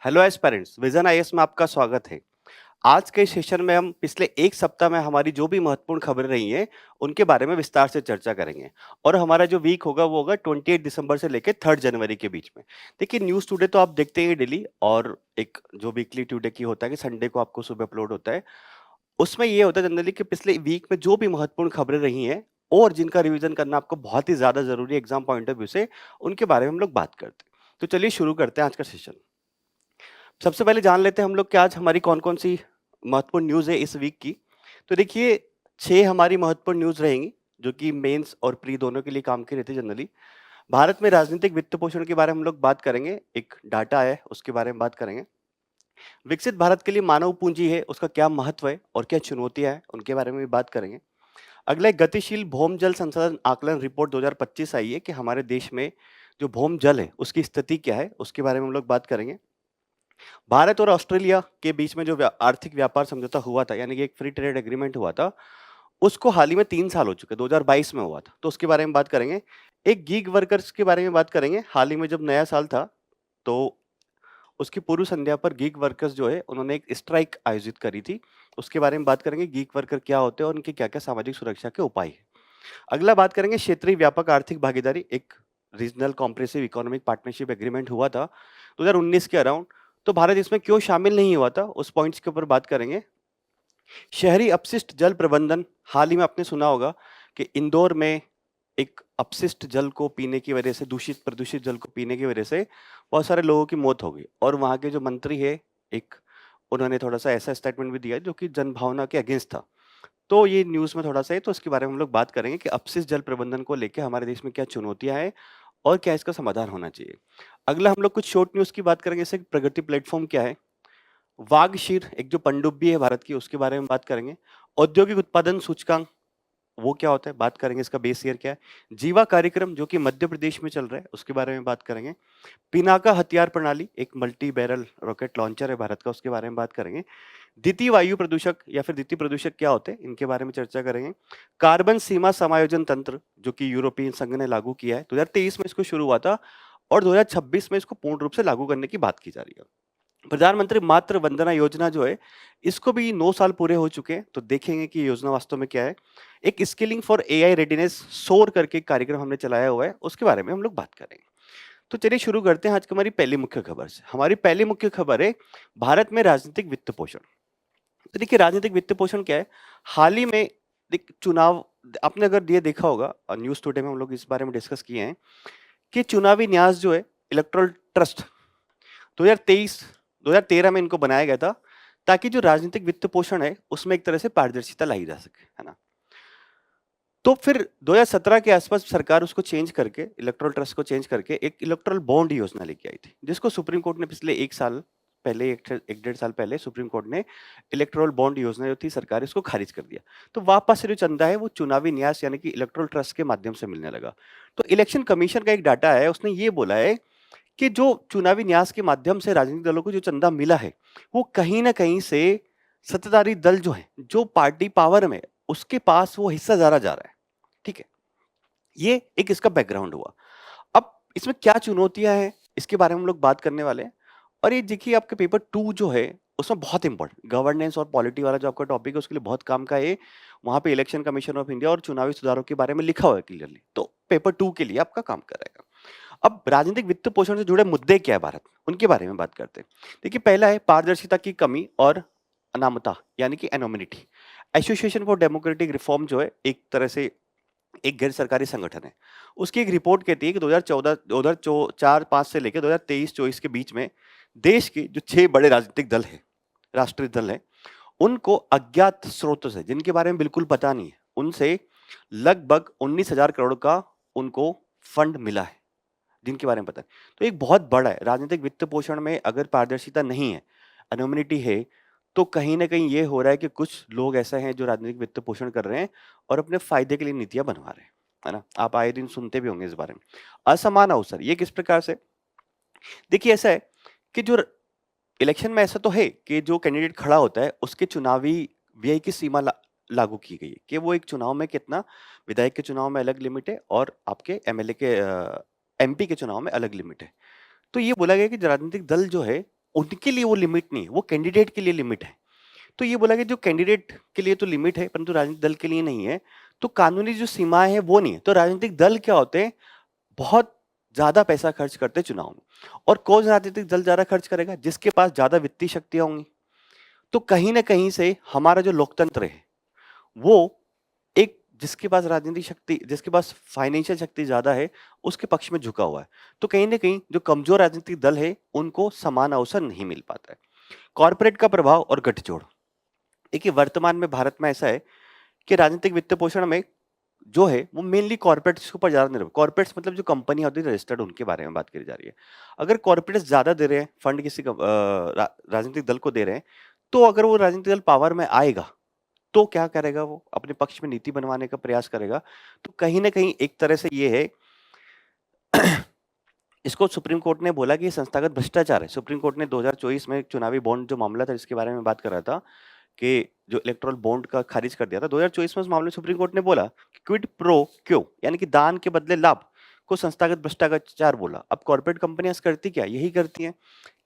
Hello aspirants, vision IAS में आपका स्वागत है। आज के सेशन में हम पिछले एक सप्ताह में हमारी जो भी महत्वपूर्ण खबरें रही हैं, उनके बारे में विस्तार से चर्चा करेंगे। और हमारा जो वीक होगा वो होगा 28 दिसंबर से लेकर 3 जनवरी के बीच में। देखिए, न्यूज़ टुडे तो आप देखते हैं डेली, और एक जो वीकली टुडे की होता है कि संडे को आपको सुबह अपलोड होता है। उसमें ये होता है जनरली कि पिछले वीक में जो भी महत्वपूर्ण खबरें रही हैं और जिनका रिवीजन करना आपको बहुत ही ज़्यादा ज़रूरी है एग्ज़ाम पॉइंट ऑफ व्यू से, उनके बारे में हम लोग बात करते हैं। तो चलिए शुरू करते हैं आज का सेशन। सबसे पहले जान लेते हैं हम लोग कि आज हमारी कौन-कौन सी महत्वपूर्ण न्यूज़ है इस वीक की। तो देखिए, 6 हमारी महत्वपूर्ण न्यूज़ रहेंगी, जो कि मेंस और प्री दोनों के लिए काम की रहती है जनरली। भारत में राजनीतिक वित्त पोषण के बारे में हम लोग बात करेंगे, एक डाटा है उसके बारे में बात करेंगे। विकसित भारत के लिए मानव पूंजी है, उसका क्या महत्व है और क्या चुनौतियाँ हैं, उनके बारे में भी बात करेंगे। अगला एक गतिशील भौम जल संसाधन आकलन रिपोर्ट 2025 आई है कि हमारे देश में जो भौम जल है, उसकी स्थिति क्या है, उसके बारे में हम लोग बात करेंगे। भारत और ऑस्ट्रेलिया के बीच में जो आर्थिक व्यापार समझौता हुआ था, यानी कि एक फ्री ट्रेड एग्रीमेंट हुआ था, उसको हाल ही में 3 साल हो चुके हैं, 2022 में हुआ था, तो उसके बारे में बात करेंगे। एक गीग वर्कर्स के बारे में बात करेंगे। हाल ही में जब नया साल था, तो उसकी पूर्व संध्या पर गीग वर्कर्स जो है, उन्होंने एक स्ट्राइक आयोजित करी थी। उसके बारे में बात करेंगे, गीग वर्कर क्या होते हैं और उनकी क्या-क्या सामाजिक सुरक्षा के उपाय हैं। अगला बात करेंगे क्षेत्रीय व्यापक आर्थिक भागीदारी, एक regional comprehensive economic partnership agreement हुआ था 2019 के अराउंड। तो भारत इसमें क्यों शामिल नहीं हुआ था, उस पॉइंट्स के ऊपर बात करेंगे। शहरी अपशिष्ट जल प्रबंधन, हाल ही में आपने सुना होगा कि इंदौर में एक अपशिष्ट जल को पीने की वजह से, दूषित प्रदूषित जल को पीने की वजह से बहुत सारे लोगों की मौत हो गई, और वहाँ के जो मंत्री है, एक उन्होंने थोड़ा-सा ऐसा स्टेटमेंट भी दिया जो कि जनभावना के अगेंस्ट था। तो ये न्यूज़ में थोड़ा-सा है, तो इसके बारे में हम लोग बात करेंगे कि अपशिष्ट जल प्रबंधन को लेके हमारे देश में क्या चुनौतियाँ हैं और क्या इसका समाधान होना चाहिए। अगला हम लोग कुछ शॉर्ट न्यूज़ की बात करेंगे, जैसे प्रगति प्लेटफ़ॉर्म क्या है? वागशीर, एक जो पनडुब्बी है भारत की, उसके बारे में बात करेंगे। औद्योगिक उत्पादन सूचकांक, वो क्या होता है? बात करेंगे, इसका बेस ईयर क्या है? जीवा कार्यक्रम जो कि मध्य प्रदेश में चल रहा है, उसके बारे में बात करेंगे। पिनाका हथियार प्रणाली, एक मल्टी बैरल रॉकेट लॉन्चर है भारत का, उसके बारे में बात करेंगे। द्वितीय वायु प्रदूषक या फिर द्वितीय प्रदूषक क्या होते हैं, इनके बारे में चर्चा करेंगे। कार्बन सीमा समायोजन तंत्र, जो कि यूरोपियन संघ ने लागू किया है, 2023 में इसको शुरू हुआ था और 2026 में इसको पूर्ण रूप से लागू करने की बात की जा रही है। प्रधानमंत्री मातृ वंदना योजना जो है, इसको भी 9 साल पूरे हो चुके हैं, तो देखेंगे कि ये योजना वास्तव में क्या है। एक स्किलिंग फॉर एआई रेडीनेस सोर करके एक कार्यक्रम हमने चलाया हुआ है, उसके बारे में हम लोग बात करेंगे। तो चलिए शुरू करते हैं आज की हमारी पहली मुख्य खबर से। हमारी पहली मुख्य खबर है भारत में राजनीतिक वित्त पोषण। तो देखिए, राजनीतिक वित्त पोषण क्या है? हाल ही में चुनाव, आपने अगर ये देखा होगा, न्यूज़ टुडे में हम लोग इस बारे में डिस्कस किए हैं कि चुनावी न्यास जो है, इलेक्टोरल ट्रस्ट 2023 2013 में इनको बनाया गया था, ताकि जो राजनीतिक वित्त पोषण है, उसमें एक तरह से पारदर्शिता लाई जा सके, है ना? तो फिर 2017 के आसपास सरकार उसको चेंज करके, इलेक्टोरल ट्रस्ट को चेंज करके एक इलेक्टोरल बॉन्ड योजना लेके आई थी, जिसको सुप्रीम कोर्ट ने पिछले 1 साल पहले, 1 डेढ़ साल पहले सुप्रीम कोर्ट ने इलेक्टोरल बॉन्ड योजना जो थी सरकार, इसको खारिज कर दिया। तो वापस से जो चंदा है वो चुनावी न्यास यानी कि इलेक्टोरल ट्रस्ट के माध्यम से मिलने लगा। तो इलेक्शन कमीशन का एक डाटा है, उसने ये बोला है कि जो चुनावी न्यास के माध्यम से राजनीतिक दलों को जो चंदा मिला है, वो कहीं न कहीं से सत्ताधारी दल जो है, जो पार्टी पावर में है, उसके पास वो हिस्सा ज़्यादा जा रहा है। ठीक है? ये एक इसका बैकग्राउंड हुआ। अब इसमें क्या चुनौतियाँ हैं, इसके बारे में हम लोग बात करने वाले हैं। और ये देखिए, आपके पेपर 2 जो है, उसमें बहुत इंपॉर्टेंट गवर्नेंस और पॉलिटी वाला जो आपका टॉपिक है, उसके लिए बहुत काम का है। वहाँ पे इलेक्शन कमीशन ऑफ इंडिया और चुनावी सुधारों के बारे में लिखा हुआ है क्लियरली, तो पेपर 2 के लिए आपका काम करेगा। अब राजनीतिक वित्त पोषण से जुड़े मुद्दे क्या है भारत में, उनके बारे में बात करते हैं। देखिए, पहला है पारदर्शिता की कमी और अनामता, यानी कि एनोमिनिटी। एसोसिएशन फॉर डेमोक्रेटिक रिफॉर्म जो है, एक तरह से एक गैर सरकारी संगठन है। उसकी एक रिपोर्ट कहती है कि 2014 2004-5 से लेकर 2023-24 के बीच में देश के जो 6 बड़े राजनीतिक दल हैं, राष्ट्रीय दल हैं, उनको अज्ञात स्रोतों से, जिनके बारे में बिल्कुल पता नहीं है, उनसे लगभग 19,000 करोड़ का उनको फंड मिला है, जिनके बारे में पता है। तो एक बहुत बड़ा है, राजनीतिक वित्त पोषण में अगर पारदर्शिता नहीं है, एनोमिनिटी है, तो कहीं न कहीं ये हो रहा है कि कुछ लोग ऐसे हैं जो राजनीतिक वित्त पोषण कर रहे हैं और अपने फ़ायदे के लिए नीतियाँ बनवा रहे हैं, है ना? आप आए दिन सुनते भी होंगे इस बारे में। असमान अवसर, ये किस प्रकार से? देखिए, ऐसा है कि जो इलेक्शन में ऐसा तो है कि जो कैंडिडेट खड़ा होता है, उसके चुनावी व्यय की सीमा लागू की गई है कि वो एक चुनाव में कितना, विधायक के चुनाव में अलग लिमिट है और आपके एमएलए के एमपी के चुनाव में अलग लिमिट है। तो ये बोला गया कि जो राजनीतिक दल जो है, उनके लिए वो लिमिट नहीं है, वो कैंडिडेट के लिए लिमिट है। तो ये बोला कि जो कैंडिडेट के लिए तो लिमिट है परंतु राजनीतिक दल के लिए नहीं है, तो कानूनी जो सीमाएं है वो नहीं है। तो राजनीतिक दल क्या होते हैं, बहुत ज्यादा पैसा खर्च करते हैं चुनाव में। और कौन राजनीतिक दल ज्यादा खर्च करेगा, जिसके पास ज्यादा वित्तीय शक्तियां होंगी। तो कहीं ना कहीं से हमारा जो लोकतंत्र है वो एक, जिसके पास राजनीतिक शक्ति, जिसके पास फाइनेंशियल शक्ति ज्यादा है, उसके पक्ष में झुका हुआ है। तो कहीं ना कहीं जो कमजोर राजनीतिक दल है उनको समान अवसर नहीं मिल पाता है। कॉर्पोरेट का प्रभाव और गठजोड़। देखिए वर्तमान में भारत में ऐसा है कि राजनीतिक वित्त पोषण में जो है वो मेनली कॉर्पोरेट्स के ऊपर ज्यादा निर्भर, कॉर्पोरेट्स मतलब जो कंपनी होती है रजिस्टर्ड, उनके बारे में बात करी जा रही है। अगर कॉर्पोरेट्स ज्यादा दे रहे हैं फंड किसी राजनीतिक दल को दे रहे हैं, तो अगर वो राजनीतिक दल पावर में आएगा तो क्या करेगा, वो अपने पक्ष में नीति बनवाने का प्रयास करेगा। तो कहीं ना कहीं एक तरह से ये है इसको सुप्रीम कोर्ट ने बोला कि ये संस्थागत भ्रष्टाचार है। सुप्रीम कोर्ट ने 2024 में चुनावी बॉन्ड जो मामला था जिसके बारे में बात कर रहा था कि जो इलेक्टोरल बॉन्ड का खारिज कर दिया था 2024 में, उस मामले में सुप्रीम कोर्ट ने बोला क्विड प्रो क्यो, यानी कि दान के बदले लाभ को संस्थागत भ्रष्टाचार बोला। अब कॉर्पोरेट कंपनियां करती क्या, यही करती हैं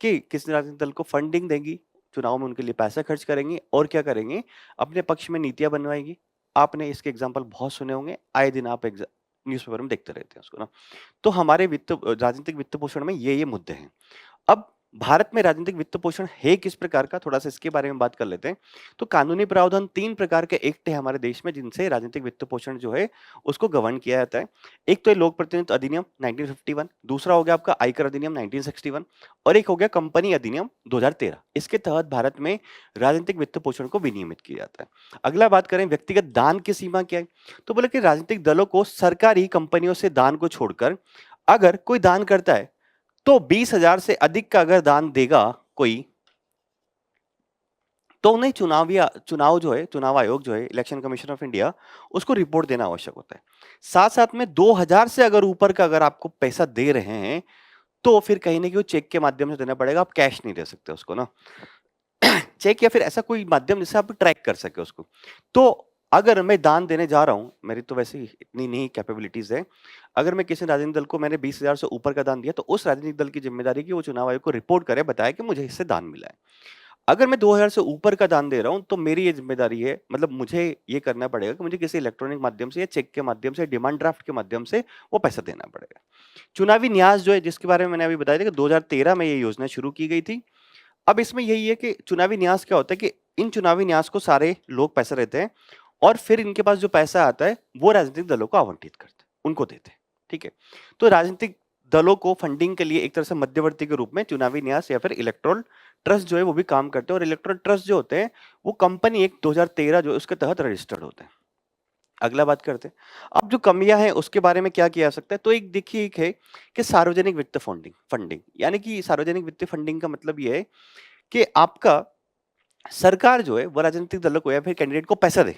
कि किसी राजनीतिक दल को फंडिंग देंगी, चुनाव में उनके लिए पैसा खर्च करेंगे और क्या करेंगे, अपने पक्ष में नीतियां बनवाएंगी। आपने इसके एग्जाम्पल बहुत सुने होंगे, आए दिन आप न्यूज़पेपर में देखते रहते हैं उसको ना। तो हमारे राजनीतिक वित्त पोषण में ये मुद्दे हैं। अब भारत में राजनीतिक वित्त पोषण है किस प्रकार का, थोड़ा सा इसके बारे में बात कर लेते हैं। तो कानूनी प्रावधान 3 प्रकार के एक्ट है हमारे देश में जिनसे राजनीतिक वित्त पोषण जो है उसको गवर्न किया जाता है। एक तो है लोक प्रतिनिधित्व अधिनियम 1951, दूसरा हो गया आपका आयकर अधिनियम 1961 और एक हो गया कंपनी अधिनियम 2013। इसके तहत भारत में राजनीतिक वित्त पोषण को विनियमित किया जाता है। अगला बात करें व्यक्तिगत दान की सीमा क्या है, तो बोले कि राजनीतिक दलों को सरकारी कंपनियों से दान को छोड़कर अगर कोई दान करता है तो 20,000 से अधिक का अगर दान देगा कोई, तो उन्हें चुनाव जो है, चुनाव आयोग जो है, इलेक्शन कमीशन ऑफ इंडिया, उसको रिपोर्ट देना आवश्यक होता है। साथ साथ में 2,000 से अगर ऊपर का अगर आपको पैसा दे रहे हैं तो फिर कहीं ना कहीं वो चेक के माध्यम से देना पड़ेगा, आप कैश नहीं दे सकते उसको ना। चेक या फिर ऐसा कोई माध्यम जिससे आप ट्रैक कर सके उसको। तो अगर मैं दान देने जा रहा हूं, मेरी तो वैसे इतनी नहीं कैपेबिलिटीज है, अगर मैं किसी राजनीतिक दल को मैंने 20,000 से ऊपर का दान दिया तो उस राजनीतिक दल की जिम्मेदारी कि वो चुनाव आयोग को रिपोर्ट करे, बताए कि मुझे इससे दान मिला है। अगर मैं 2,000 से ऊपर का दान दे रहा हूं तो मेरी ये जिम्मेदारी है, मतलब मुझे ये करना पड़ेगा कि मुझे किसी इलेक्ट्रॉनिक माध्यम से या चेक के माध्यम से, डिमांड ड्राफ्ट के माध्यम से वो पैसा देना पड़ेगा। चुनावी न्यास जो है, जिसके बारे में मैंने अभी बताया था कि 2013 में ये योजना शुरू की गई थी। अब इसमें यही है कि चुनावी न्यास क्या होता है कि इन चुनावी न्यास को सारे लोग पैसा देते हैं और फिर इनके पास जो पैसा आता है वो राजनीतिक दलों को आवंटित करते हैं, उनको देते हैं। ठीक है, तो राजनीतिक दलों को फंडिंग के लिए एक तरह से मध्यवर्ती के रूप में चुनावी न्यास या फिर इलेक्टोरल ट्रस्ट जो है वो भी काम करते हैं। और इलेक्टोरल ट्रस्ट जो होते हैं वो कंपनी एक 2013 जो उसके तहत रजिस्टर्ड होते हैं। अगला बात करते हैं, अब जो कमियां हैं उसके बारे में क्या किया जा सकता है। तो एक देखिए, एक है कि सार्वजनिक वित्त फंडिंग फंडिंग यानी कि सार्वजनिक वित्त फंडिंग का मतलब ये है कि आपका सरकार जो है वो राजनीतिक दलों को या फिर कैंडिडेट को पैसा दे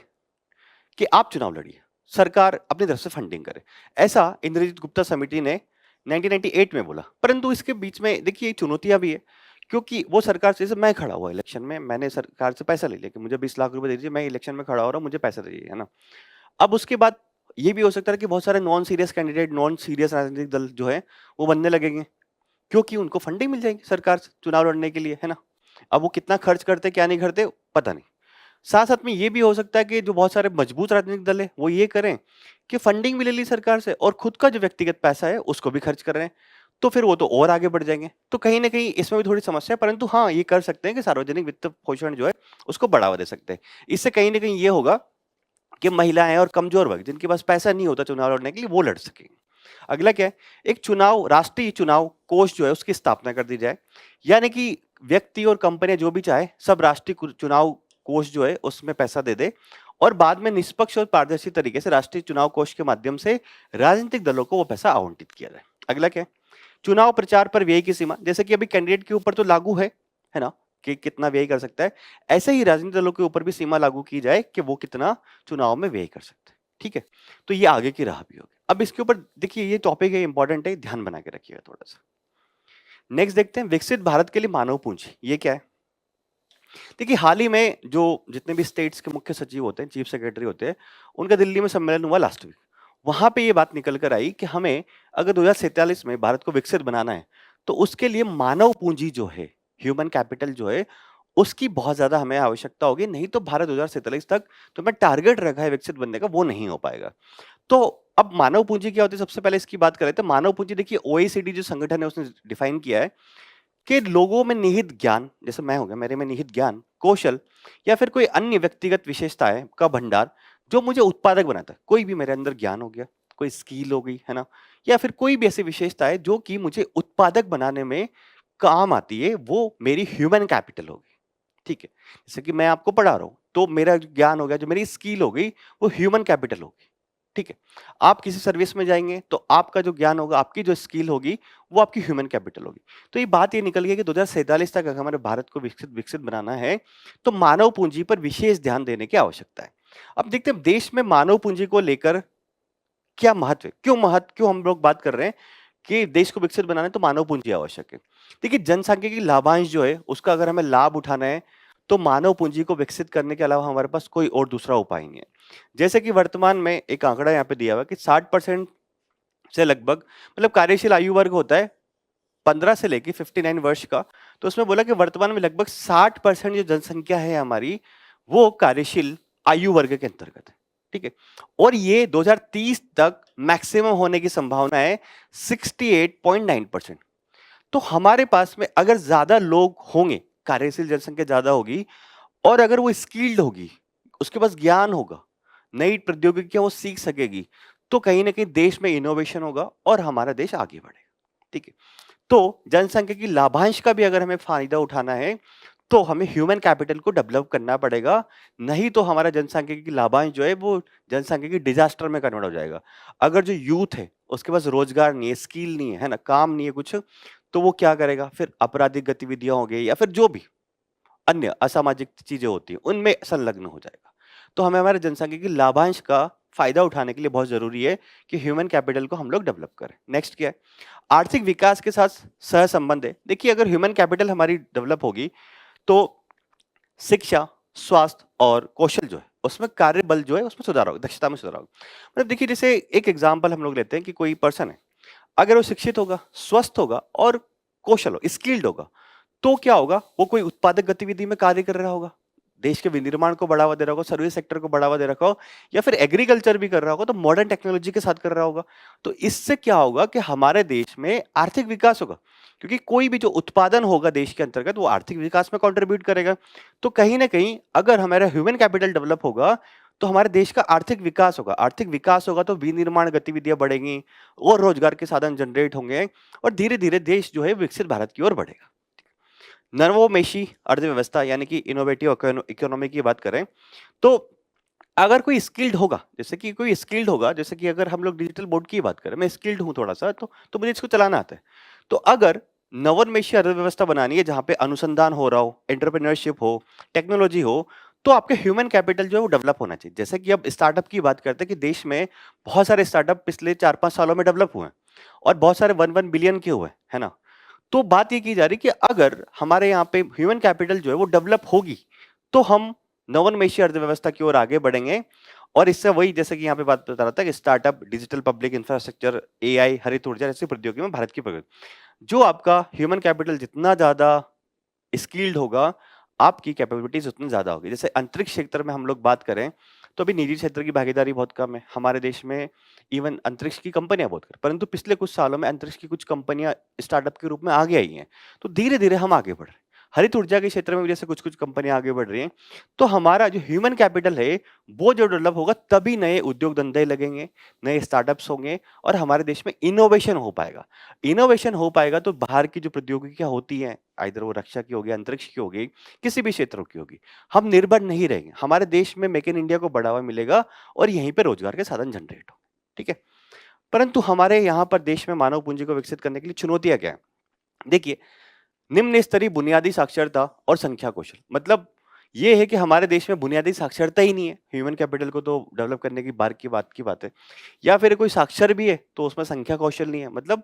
कि आप चुनाव लड़िए, सरकार अपनी तरफ से फंडिंग करे। ऐसा इंद्रजीत गुप्ता समिति ने 1998 में बोला। परंतु इसके बीच में देखिए चुनौतियां भी है, क्योंकि वो सरकार से, जैसे मैं खड़ा हुआ इलेक्शन में, मैंने सरकार से पैसा ले लिया कि मुझे 20 लाख रुपए दे दीजिए, मैं इलेक्शन में खड़ा हो रहा हूँ, मुझे पैसा दीजिए, है ना। अब उसके बाद ये भी हो सकता है कि बहुत सारे non serious candidate, non serious राजनीतिक दल जो है वो बनने लगेंगे, क्योंकि उनको फंडिंग मिल जाएगी सरकार से चुनाव लड़ने के लिए, है ना। अब वो कितना खर्च करते क्या नहीं करते पता नहीं। साथ साथ में ये भी हो सकता है कि जो बहुत सारे मजबूत राजनीतिक दल है वो ये करें कि फंडिंग भी ले ली सरकार से और खुद का जो व्यक्तिगत पैसा है उसको भी खर्च कर रहे हैं, तो फिर वो तो और आगे बढ़ जाएंगे। तो कहीं ना कहीं इसमें भी थोड़ी समस्या है, परंतु हाँ ये कर सकते हैं कि सार्वजनिक वित्त पोषण जो है उसको बढ़ावा दे सकते हैं। इससे कहीं ना कहीं ये होगा कि महिलाएं और कमजोर वर्ग जिनके पास पैसा नहीं होता चुनाव लड़ने के लिए वो लड़ सकेंगे। अगला क्या है, एक राष्ट्रीय चुनाव कोष जो है उसकी स्थापना कर दी जाए, यानी कि व्यक्ति और कंपनियां जो भी चाहे सब राष्ट्रीय चुनाव कोष जो है उसमें पैसा दे दे और बाद में निष्पक्ष और पारदर्शी तरीके से राष्ट्रीय चुनाव कोष के माध्यम से राजनीतिक दलों को वो पैसा आवंटित किया जाए। अगला क्या है, चुनाव प्रचार पर व्यय की सीमा, जैसे कि अभी कैंडिडेट के ऊपर तो लागू है ना, कि कितना व्यय कर सकता है, ऐसे ही राजनीतिक दलों के ऊपर भी सीमा लागू की जाए कि वो कितना चुनाव में व्यय कर सकते हैं। ठीक है, तो ये आगे की राह भी होगी। अब इसके ऊपर देखिए, ये टॉपिक है इंपॉर्टेंट है, ध्यान बना के रखिएगा थोड़ा सा। नेक्स्ट देखते हैं, विकसित भारत के लिए मानव पूंजी, ये क्या है। देखिए हाल ही में जो जितने भी स्टेट्स के मुख्य सचिव होते हैं, चीफ सेक्रेटरी होते हैं, उनका दिल्ली में सम्मेलन हुआ लास्ट वीक। वहां पे ये बात निकल कर आई कि हमें अगर 2047 में भारत को विकसित बनाना है तो उसके लिए मानव पूंजी जो है ह्यूमन कैपिटल जो है उसकी बहुत ज़्यादा हमें आवश्यकता होगी, नहीं तो भारत 2047 तक जो हमें टारगेट रखा है विकसित बनने का वो नहीं हो पाएगा। तो अब मानव पूंजी क्या होती है, सबसे पहले इसकी बात करें तो मानव पूंजी देखिए ओईसीडी जो संगठन है उसने डिफाइन किया है कि लोगों में निहित ज्ञान, जैसे मैं हो गया, मेरे में निहित ज्ञान, कौशल या फिर कोई अन्य व्यक्तिगत विशेषताएं का भंडार जो मुझे उत्पादक बनाता है। कोई भी मेरे अंदर ज्ञान हो गया, कोई स्किल हो गई, है ना, या फिर कोई भी ऐसी विशेषता है जो कि मुझे उत्पादक बनाने में काम आती है, वो मेरी ह्यूमन कैपिटल होगी। ठीक है, जैसे कि मैं आपको पढ़ा रहा हूं तो मेरा जो ज्ञान हो गया, जो मेरी स्किल हो गई, वो ह्यूमन कैपिटल होगी। ठीक है, आप किसी सर्विस में जाएंगे तो आपका जो ज्ञान होगा, आपकी जो स्किल होगी, वो आपकी ह्यूमन कैपिटल होगी। तो ये बात ये निकल गई कि 2047 तक अगर हमारे भारत को विकसित विकसित बनाना है तो मानव पूंजी पर विशेष ध्यान देने की आवश्यकता है। अब देखते हैं देश में मानव पूंजी को लेकर क्या महत्व है, क्यों हम लोग बात कर रहे हैं कि देश को विकसित बनाना है तो मानव पूंजी आवश्यक है। देखिए जनसांख्यिकी लाभांश जो है उसका अगर हमें लाभ उठाना है तो मानव पूंजी को विकसित करने के अलावा हमारे पास कोई और दूसरा उपाय नहीं है। जैसे कि वर्तमान में एक आंकड़ा यहाँ पे दिया हुआ है कि 60% से लगभग, मतलब कार्यशील आयु वर्ग होता है 15 से लेके 59 वर्ष का, तो उसमें बोला कि वर्तमान में लगभग 60% जो जनसंख्या है हमारी, वो कार्यशील आयु वर्ग के अंतर्गत है। ठीक है, और ये 2030 तक मैक्सिमम होने की संभावना है 68.9%। तो हमारे पास में अगर ज्यादा लोग होंगे, कार्यशील जनसंख्या ज्यादा होगी, और अगर वो स्किल्ड होगी, उसके पास ज्ञान होगा, नई प्रौद्योगिकियां वो सीख सकेगी, तो कहीं ना कहीं देश में इनोवेशन होगा और हमारा देश आगे बढ़ेगा। ठीक है, तो जनसंख्या की लाभांश का भी अगर हमें फायदा उठाना है तो हमें ह्यूमन कैपिटल को डेवलप करना पड़ेगा, नहीं तो हमारा जनसंख्या की लाभांश जो है वो जनसंख्या की डिजास्टर में कन्वर्ट हो जाएगा। अगर जो यूथ है उसके पास रोजगार नहीं है, स्किल नहीं है ना, काम नहीं है कुछ, तो वो क्या करेगा, फिर आपराधिक गतिविधियां हो गई या फिर जो भी अन्य असामाजिक चीजें होती हैं उनमें संलग्न हो जाएगा। तो हमें हमारे जनसंख्या की लाभांश का फायदा उठाने के लिए बहुत जरूरी है कि ह्यूमन कैपिटल को हम लोग डेवलप करें। नेक्स्ट क्या है, आर्थिक विकास के साथ सह संबंध है। देखिए अगर ह्यूमन कैपिटल हमारी डेवलप होगी तो शिक्षा, स्वास्थ्य और कौशल जो है उसमें कार्य बल जो है उसमें सुधार होगा, दक्षता में सुधार होगा। मतलब देखिए जैसे एक एग्जांपल हम लोग लेते हैं कि कोई पर्सन है, अगर वो शिक्षित होगा, स्वस्थ होगा और कौशल हो, स्किल्ड होगा, तो क्या होगा, वो कोई उत्पादक गतिविधि में कार्य कर रहा होगा, देश के विनिर्माण को बढ़ावा दे रहा होगा, सर्विस सेक्टर को बढ़ावा दे रखा हो, या फिर एग्रीकल्चर भी कर रहा होगा तो मॉडर्न टेक्नोलॉजी के साथ कर रहा होगा। तो इससे क्या होगा कि हमारे देश में आर्थिक विकास होगा, क्योंकि कोई भी जो उत्पादन होगा देश के अंतर्गत वो आर्थिक विकास में कंट्रीब्यूट करेगा। तो कहीं ना कहीं अगर हमारा ह्यूमन कैपिटल डेवलप होगा तो हमारे देश का आर्थिक विकास होगा, आर्थिक विकास होगा तो विनिर्माण गतिविधियां बढ़ेंगी और रोजगार के साधन जनरेट होंगे और धीरे धीरे देश जो है विकसित भारत की ओर बढ़ेगा। नवोन्मेषी अर्थव्यवस्था यानी कि इनोवेटिव इकोनॉमी की बात करें तो अगर कोई स्किल्ड होगा, जैसे कि अगर हम लोग डिजिटल बोर्ड की बात करें, मैं स्किल्ड हूं थोड़ा सा, तो मुझे इसको चलाना आता है। तो अगर नवोन्मेषी अर्थव्यवस्था बनानी है जहां पे अनुसंधान हो रहा हो, एंटरप्रेन्योरशिप हो, टेक्नोलॉजी हो, तो आपके ह्यूमन कैपिटल जो है वो डेवलप होना चाहिए। जैसे कि अब स्टार्टअप की बात करते हैं कि देश में बहुत सारे स्टार्टअप पिछले 4-5 सालों में डेवलप हुए हैं और बहुत सारे 1-1 बिलियन के हुए है ना। तो बात ये की जा रही कि अगर हमारे यहाँ पे ह्यूमन कैपिटल जो है वो डेवलप होगी तो हम नवोन्मेषी अर्थव्यवस्था की ओर आगे बढ़ेंगे। और इससे वही जैसे कि यहाँ पे बात बता रहा था कि startup, digital public infrastructure, AI, हरित ऊर्जा जैसी प्रौद्योगिकी में भारत की प्रगति, जो आपका ह्यूमन कैपिटल जितना ज्यादा स्किल्ड होगा आपकी कैपेबिलिटीज उतनी ज्यादा होगी। जैसे अंतरिक्ष क्षेत्र में हम लोग बात करें तो अभी निजी क्षेत्र की भागीदारी बहुत कम है हमारे देश में, इवन अंतरिक्ष की कंपनियां बहुत कम, परंतु पिछले कुछ सालों में अंतरिक्ष की कुछ कंपनियां स्टार्टअप के रूप में आगे आई हैं। तो धीरे धीरे हम आगे बढ़ रहे हैं। हरित ऊर्जा के क्षेत्र में भी जैसे कुछ कुछ कंपनियां आगे बढ़ रही हैं। तो हमारा जो ह्यूमन कैपिटल है वो जो डेवलप होगा तभी नए उद्योग धंधे लगेंगे, नए स्टार्टअप्स होंगे और हमारे देश में इनोवेशन हो पाएगा। इनोवेशन हो पाएगा तो बाहर की जो प्रौद्योगिकियां होती हैं, आइदर वो रक्षा की होगी, अंतरिक्ष की होगी, किसी भी क्षेत्रों की होगी, हम निर्भर नहीं रहेंगे। हमारे देश में मेक इन इंडिया को बढ़ावा मिलेगा और यहीं पे रोजगार के साधन जनरेट हो। ठीक है, परंतु हमारे यहाँ पर देश में मानव पूंजी को विकसित करने के लिए चुनौतियां क्या है? देखिए, निम्न स्तरीय बुनियादी साक्षरता और संख्या कौशल, मतलब ये है कि हमारे देश में बुनियादी साक्षरता ही नहीं है, ह्यूमन कैपिटल को तो डेवलप करने की बात है, या फिर कोई साक्षर भी है तो उसमें संख्या कौशल नहीं है। मतलब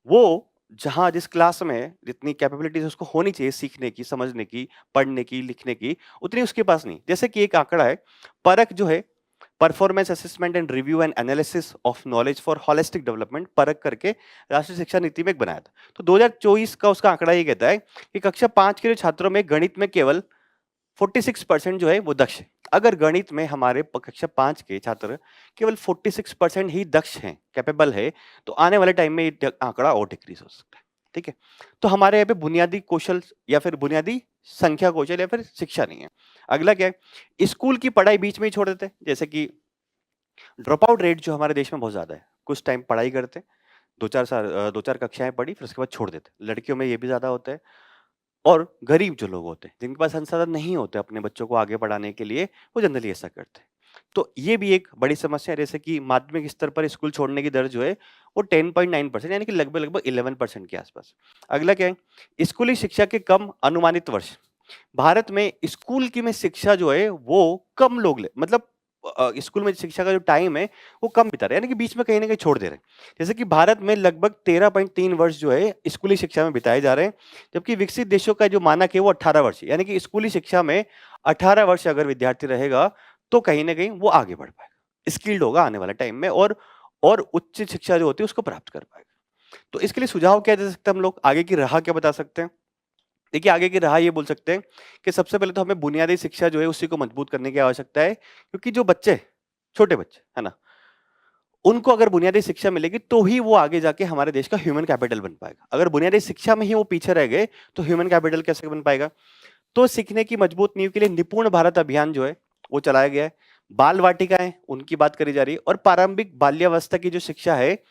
वो जहां जिस क्लास में जितनी कैपेबिलिटीज उसको होनी चाहिए सीखने की, समझने की, पढ़ने की, लिखने की, उतनी उसके पास नहीं। जैसे कि एक आंकड़ा है, परख जो है performance assessment and review and analysis of knowledge for holistic development परख करके राष्ट्रीय शिक्षा नीति में एक बनाया था। तो 2024 का उसका आंकड़ा ये कहता है कि कक्षा 5 के छात्रों में गणित में केवल 46% जो है वो दक्ष है। अगर गणित में हमारे कक्षा 5 के छात्र केवल 46% ही दक्ष हैं, कैपेबल है, तो आने वाले टाइम में ये आंकड़ा और डिक्रीज हो सकता है। ठीक है, तो हमारे यहाँ पे बुनियादी कौशल या फिर बुनियादी संख्या कौशल या फिर शिक्षा नहीं है। अगला क्या है, स्कूल की पढ़ाई बीच में ही छोड़ देते हैं, जैसे कि ड्रॉप आउट रेट जो हमारे देश में बहुत ज्यादा है। कुछ टाइम पढ़ाई करते, 2-4 कक्षाएं पढ़ी, फिर उसके बाद छोड़ देते। लड़कियों में ये भी ज्यादा होता है। और गरीब जो लोग होते हैं, जिनके पास संसाधन नहीं होते अपने बच्चों को आगे बढ़ाने के लिए, वो जनरली ऐसा करते हैं। तो ये भी एक बड़ी समस्या है, जैसे कि माध्यमिक स्तर पर स्कूल छोड़ने की दर जो है वो 10.9%, यानी कि लगभग लगभग 11% के आसपास। अगला क्या है, स्कूली शिक्षा के कम अनुमानित वर्ष। भारत में स्कूल की में शिक्षा जो है वो कम लोग ले, मतलब स्कूल में शिक्षा का जो टाइम है वो कम बिता रहे हैं, यानी कि बीच में कहीं ना कहीं छोड़ दे रहे हैं। जैसे कि भारत में लगभग 13.3 वर्ष जो है स्कूली शिक्षा में बिताए जा रहे हैं, जबकि विकसित देशों का जो मानक है वो 18 वर्ष है। यानी कि स्कूली शिक्षा में 18 वर्ष अगर विद्यार्थी रहेगा तो कहीं ना कहीं वो आगे बढ़ पाएगा, स्किल्ड होगा आने वाले टाइम में, और उच्च शिक्षा जो होती है उसको प्राप्त कर पाएगा। तो इसके लिए सुझाव क्या दे सकते हैं हम लोग, आगे की राह क्या बता सकते हैं? देखिए, आगे की राह ये बोल सकते हैं कि सबसे पहले तो हमें बुनियादी शिक्षा जो है उसी को मजबूत करने की आवश्यकता है, क्योंकि जो बच्चे, छोटे बच्चे है ना, उनको अगर बुनियादी शिक्षा मिलेगी तो ही वो आगे जाके हमारे देश का ह्यूमन कैपिटल बन पाएगा। अगर बुनियादी शिक्षा में ही वो पीछे रह गए तो ह्यूमन कैपिटल कैसे बन पाएगा? तो सीखने की मजबूत नींव के लिए निपुण भारत अभियान जो है वो चलाया गया है। बाल वाटिकाएं उनकी बात करी जा रही है, और प्रारंभिक बाल्यावस्था की जो शिक्षा है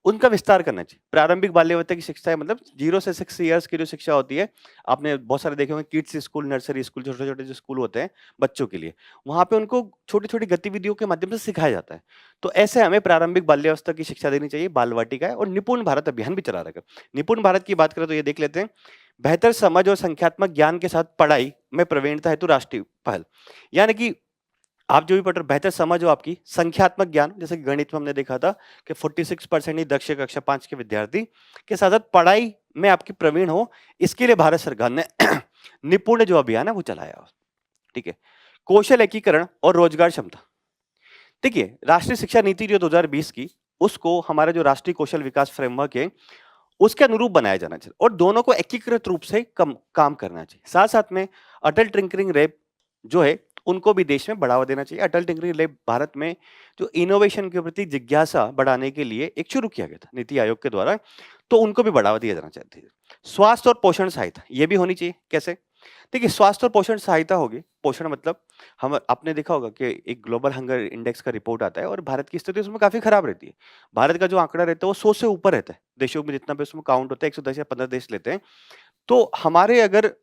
उनका विस्तार करना चाहिए। प्रारंभिक बाल्यावस्था की शिक्षा है मतलब 0 से 6 इयर्स की जो शिक्षा होती है, आपने बहुत सारे देखे होंगे, किड्स स्कूल, नर्सरी स्कूल, छोटे छोटे जो स्कूल होते हैं बच्चों के लिए, वहां पे उनको छोटी छोटी गतिविधियों के माध्यम से सिखाया जाता है। तो ऐसे हमें प्रारंभिक बाल्यावस्था की शिक्षा देनी चाहिए, बाल वाटिका है, और निपुण भारत अभियान भी चला रखा है। निपुण भारत की बात करें तो ये देख लेते हैं, बेहतर समझ और संख्यात्मक ज्ञान के साथ पढ़ाई में प्रवीणता हेतु राष्ट्रीय पहल। यानी कि आप जो भी पढ़ रहे हो, बेहतर समझ हो आपकी, संख्यात्मक ज्ञान, जैसे कि गणित में हमने देखा था कि 46% ही दक्ष कक्षा 5 के विद्यार्थी, के साथ साथ पढ़ाई में आपकी प्रवीण हो, इसके लिए भारत सरकार ने निपुण जो अभियान है वो चलाया। ठीक है, कौशल एकीकरण और रोजगार क्षमता। देखिए, राष्ट्रीय शिक्षा नीति जो 2020 की, उसको हमारा जो राष्ट्रीय कौशल विकास फ्रेमवर्क है उसके अनुरूप बनाया जाना चाहिए, और दोनों को एकीकृत रूप से काम करना चाहिए। साथ साथ में अटल टिंकरिंग लैब जो है उनको भी देश में बढ़ावा देना चाहिए। अटल टिंकरिंग लैब भारत में जो इनोवेशन के प्रति जिज्ञासा बढ़ाने के लिए एक शुरू किया गया था नीति आयोग के द्वारा, तो उनको भी बढ़ावा दिया जाना चाहिए। स्वास्थ्य और पोषण सहायता ये भी होनी चाहिए। कैसे? देखिए, स्वास्थ्य और पोषण सहायता होगी। पोषण मतलब, हम आपने देखा होगा कि एक ग्लोबल हंगर इंडेक्स का रिपोर्ट आता है और भारत की स्थिति उसमें काफी खराब रहती है। भारत का जो आंकड़ा रहता है वो 100 से ऊपर रहता है, देशों में जितना भी उसमें काउंट होता है 110 या 15 देश लेते हैं। तो हमारे अगर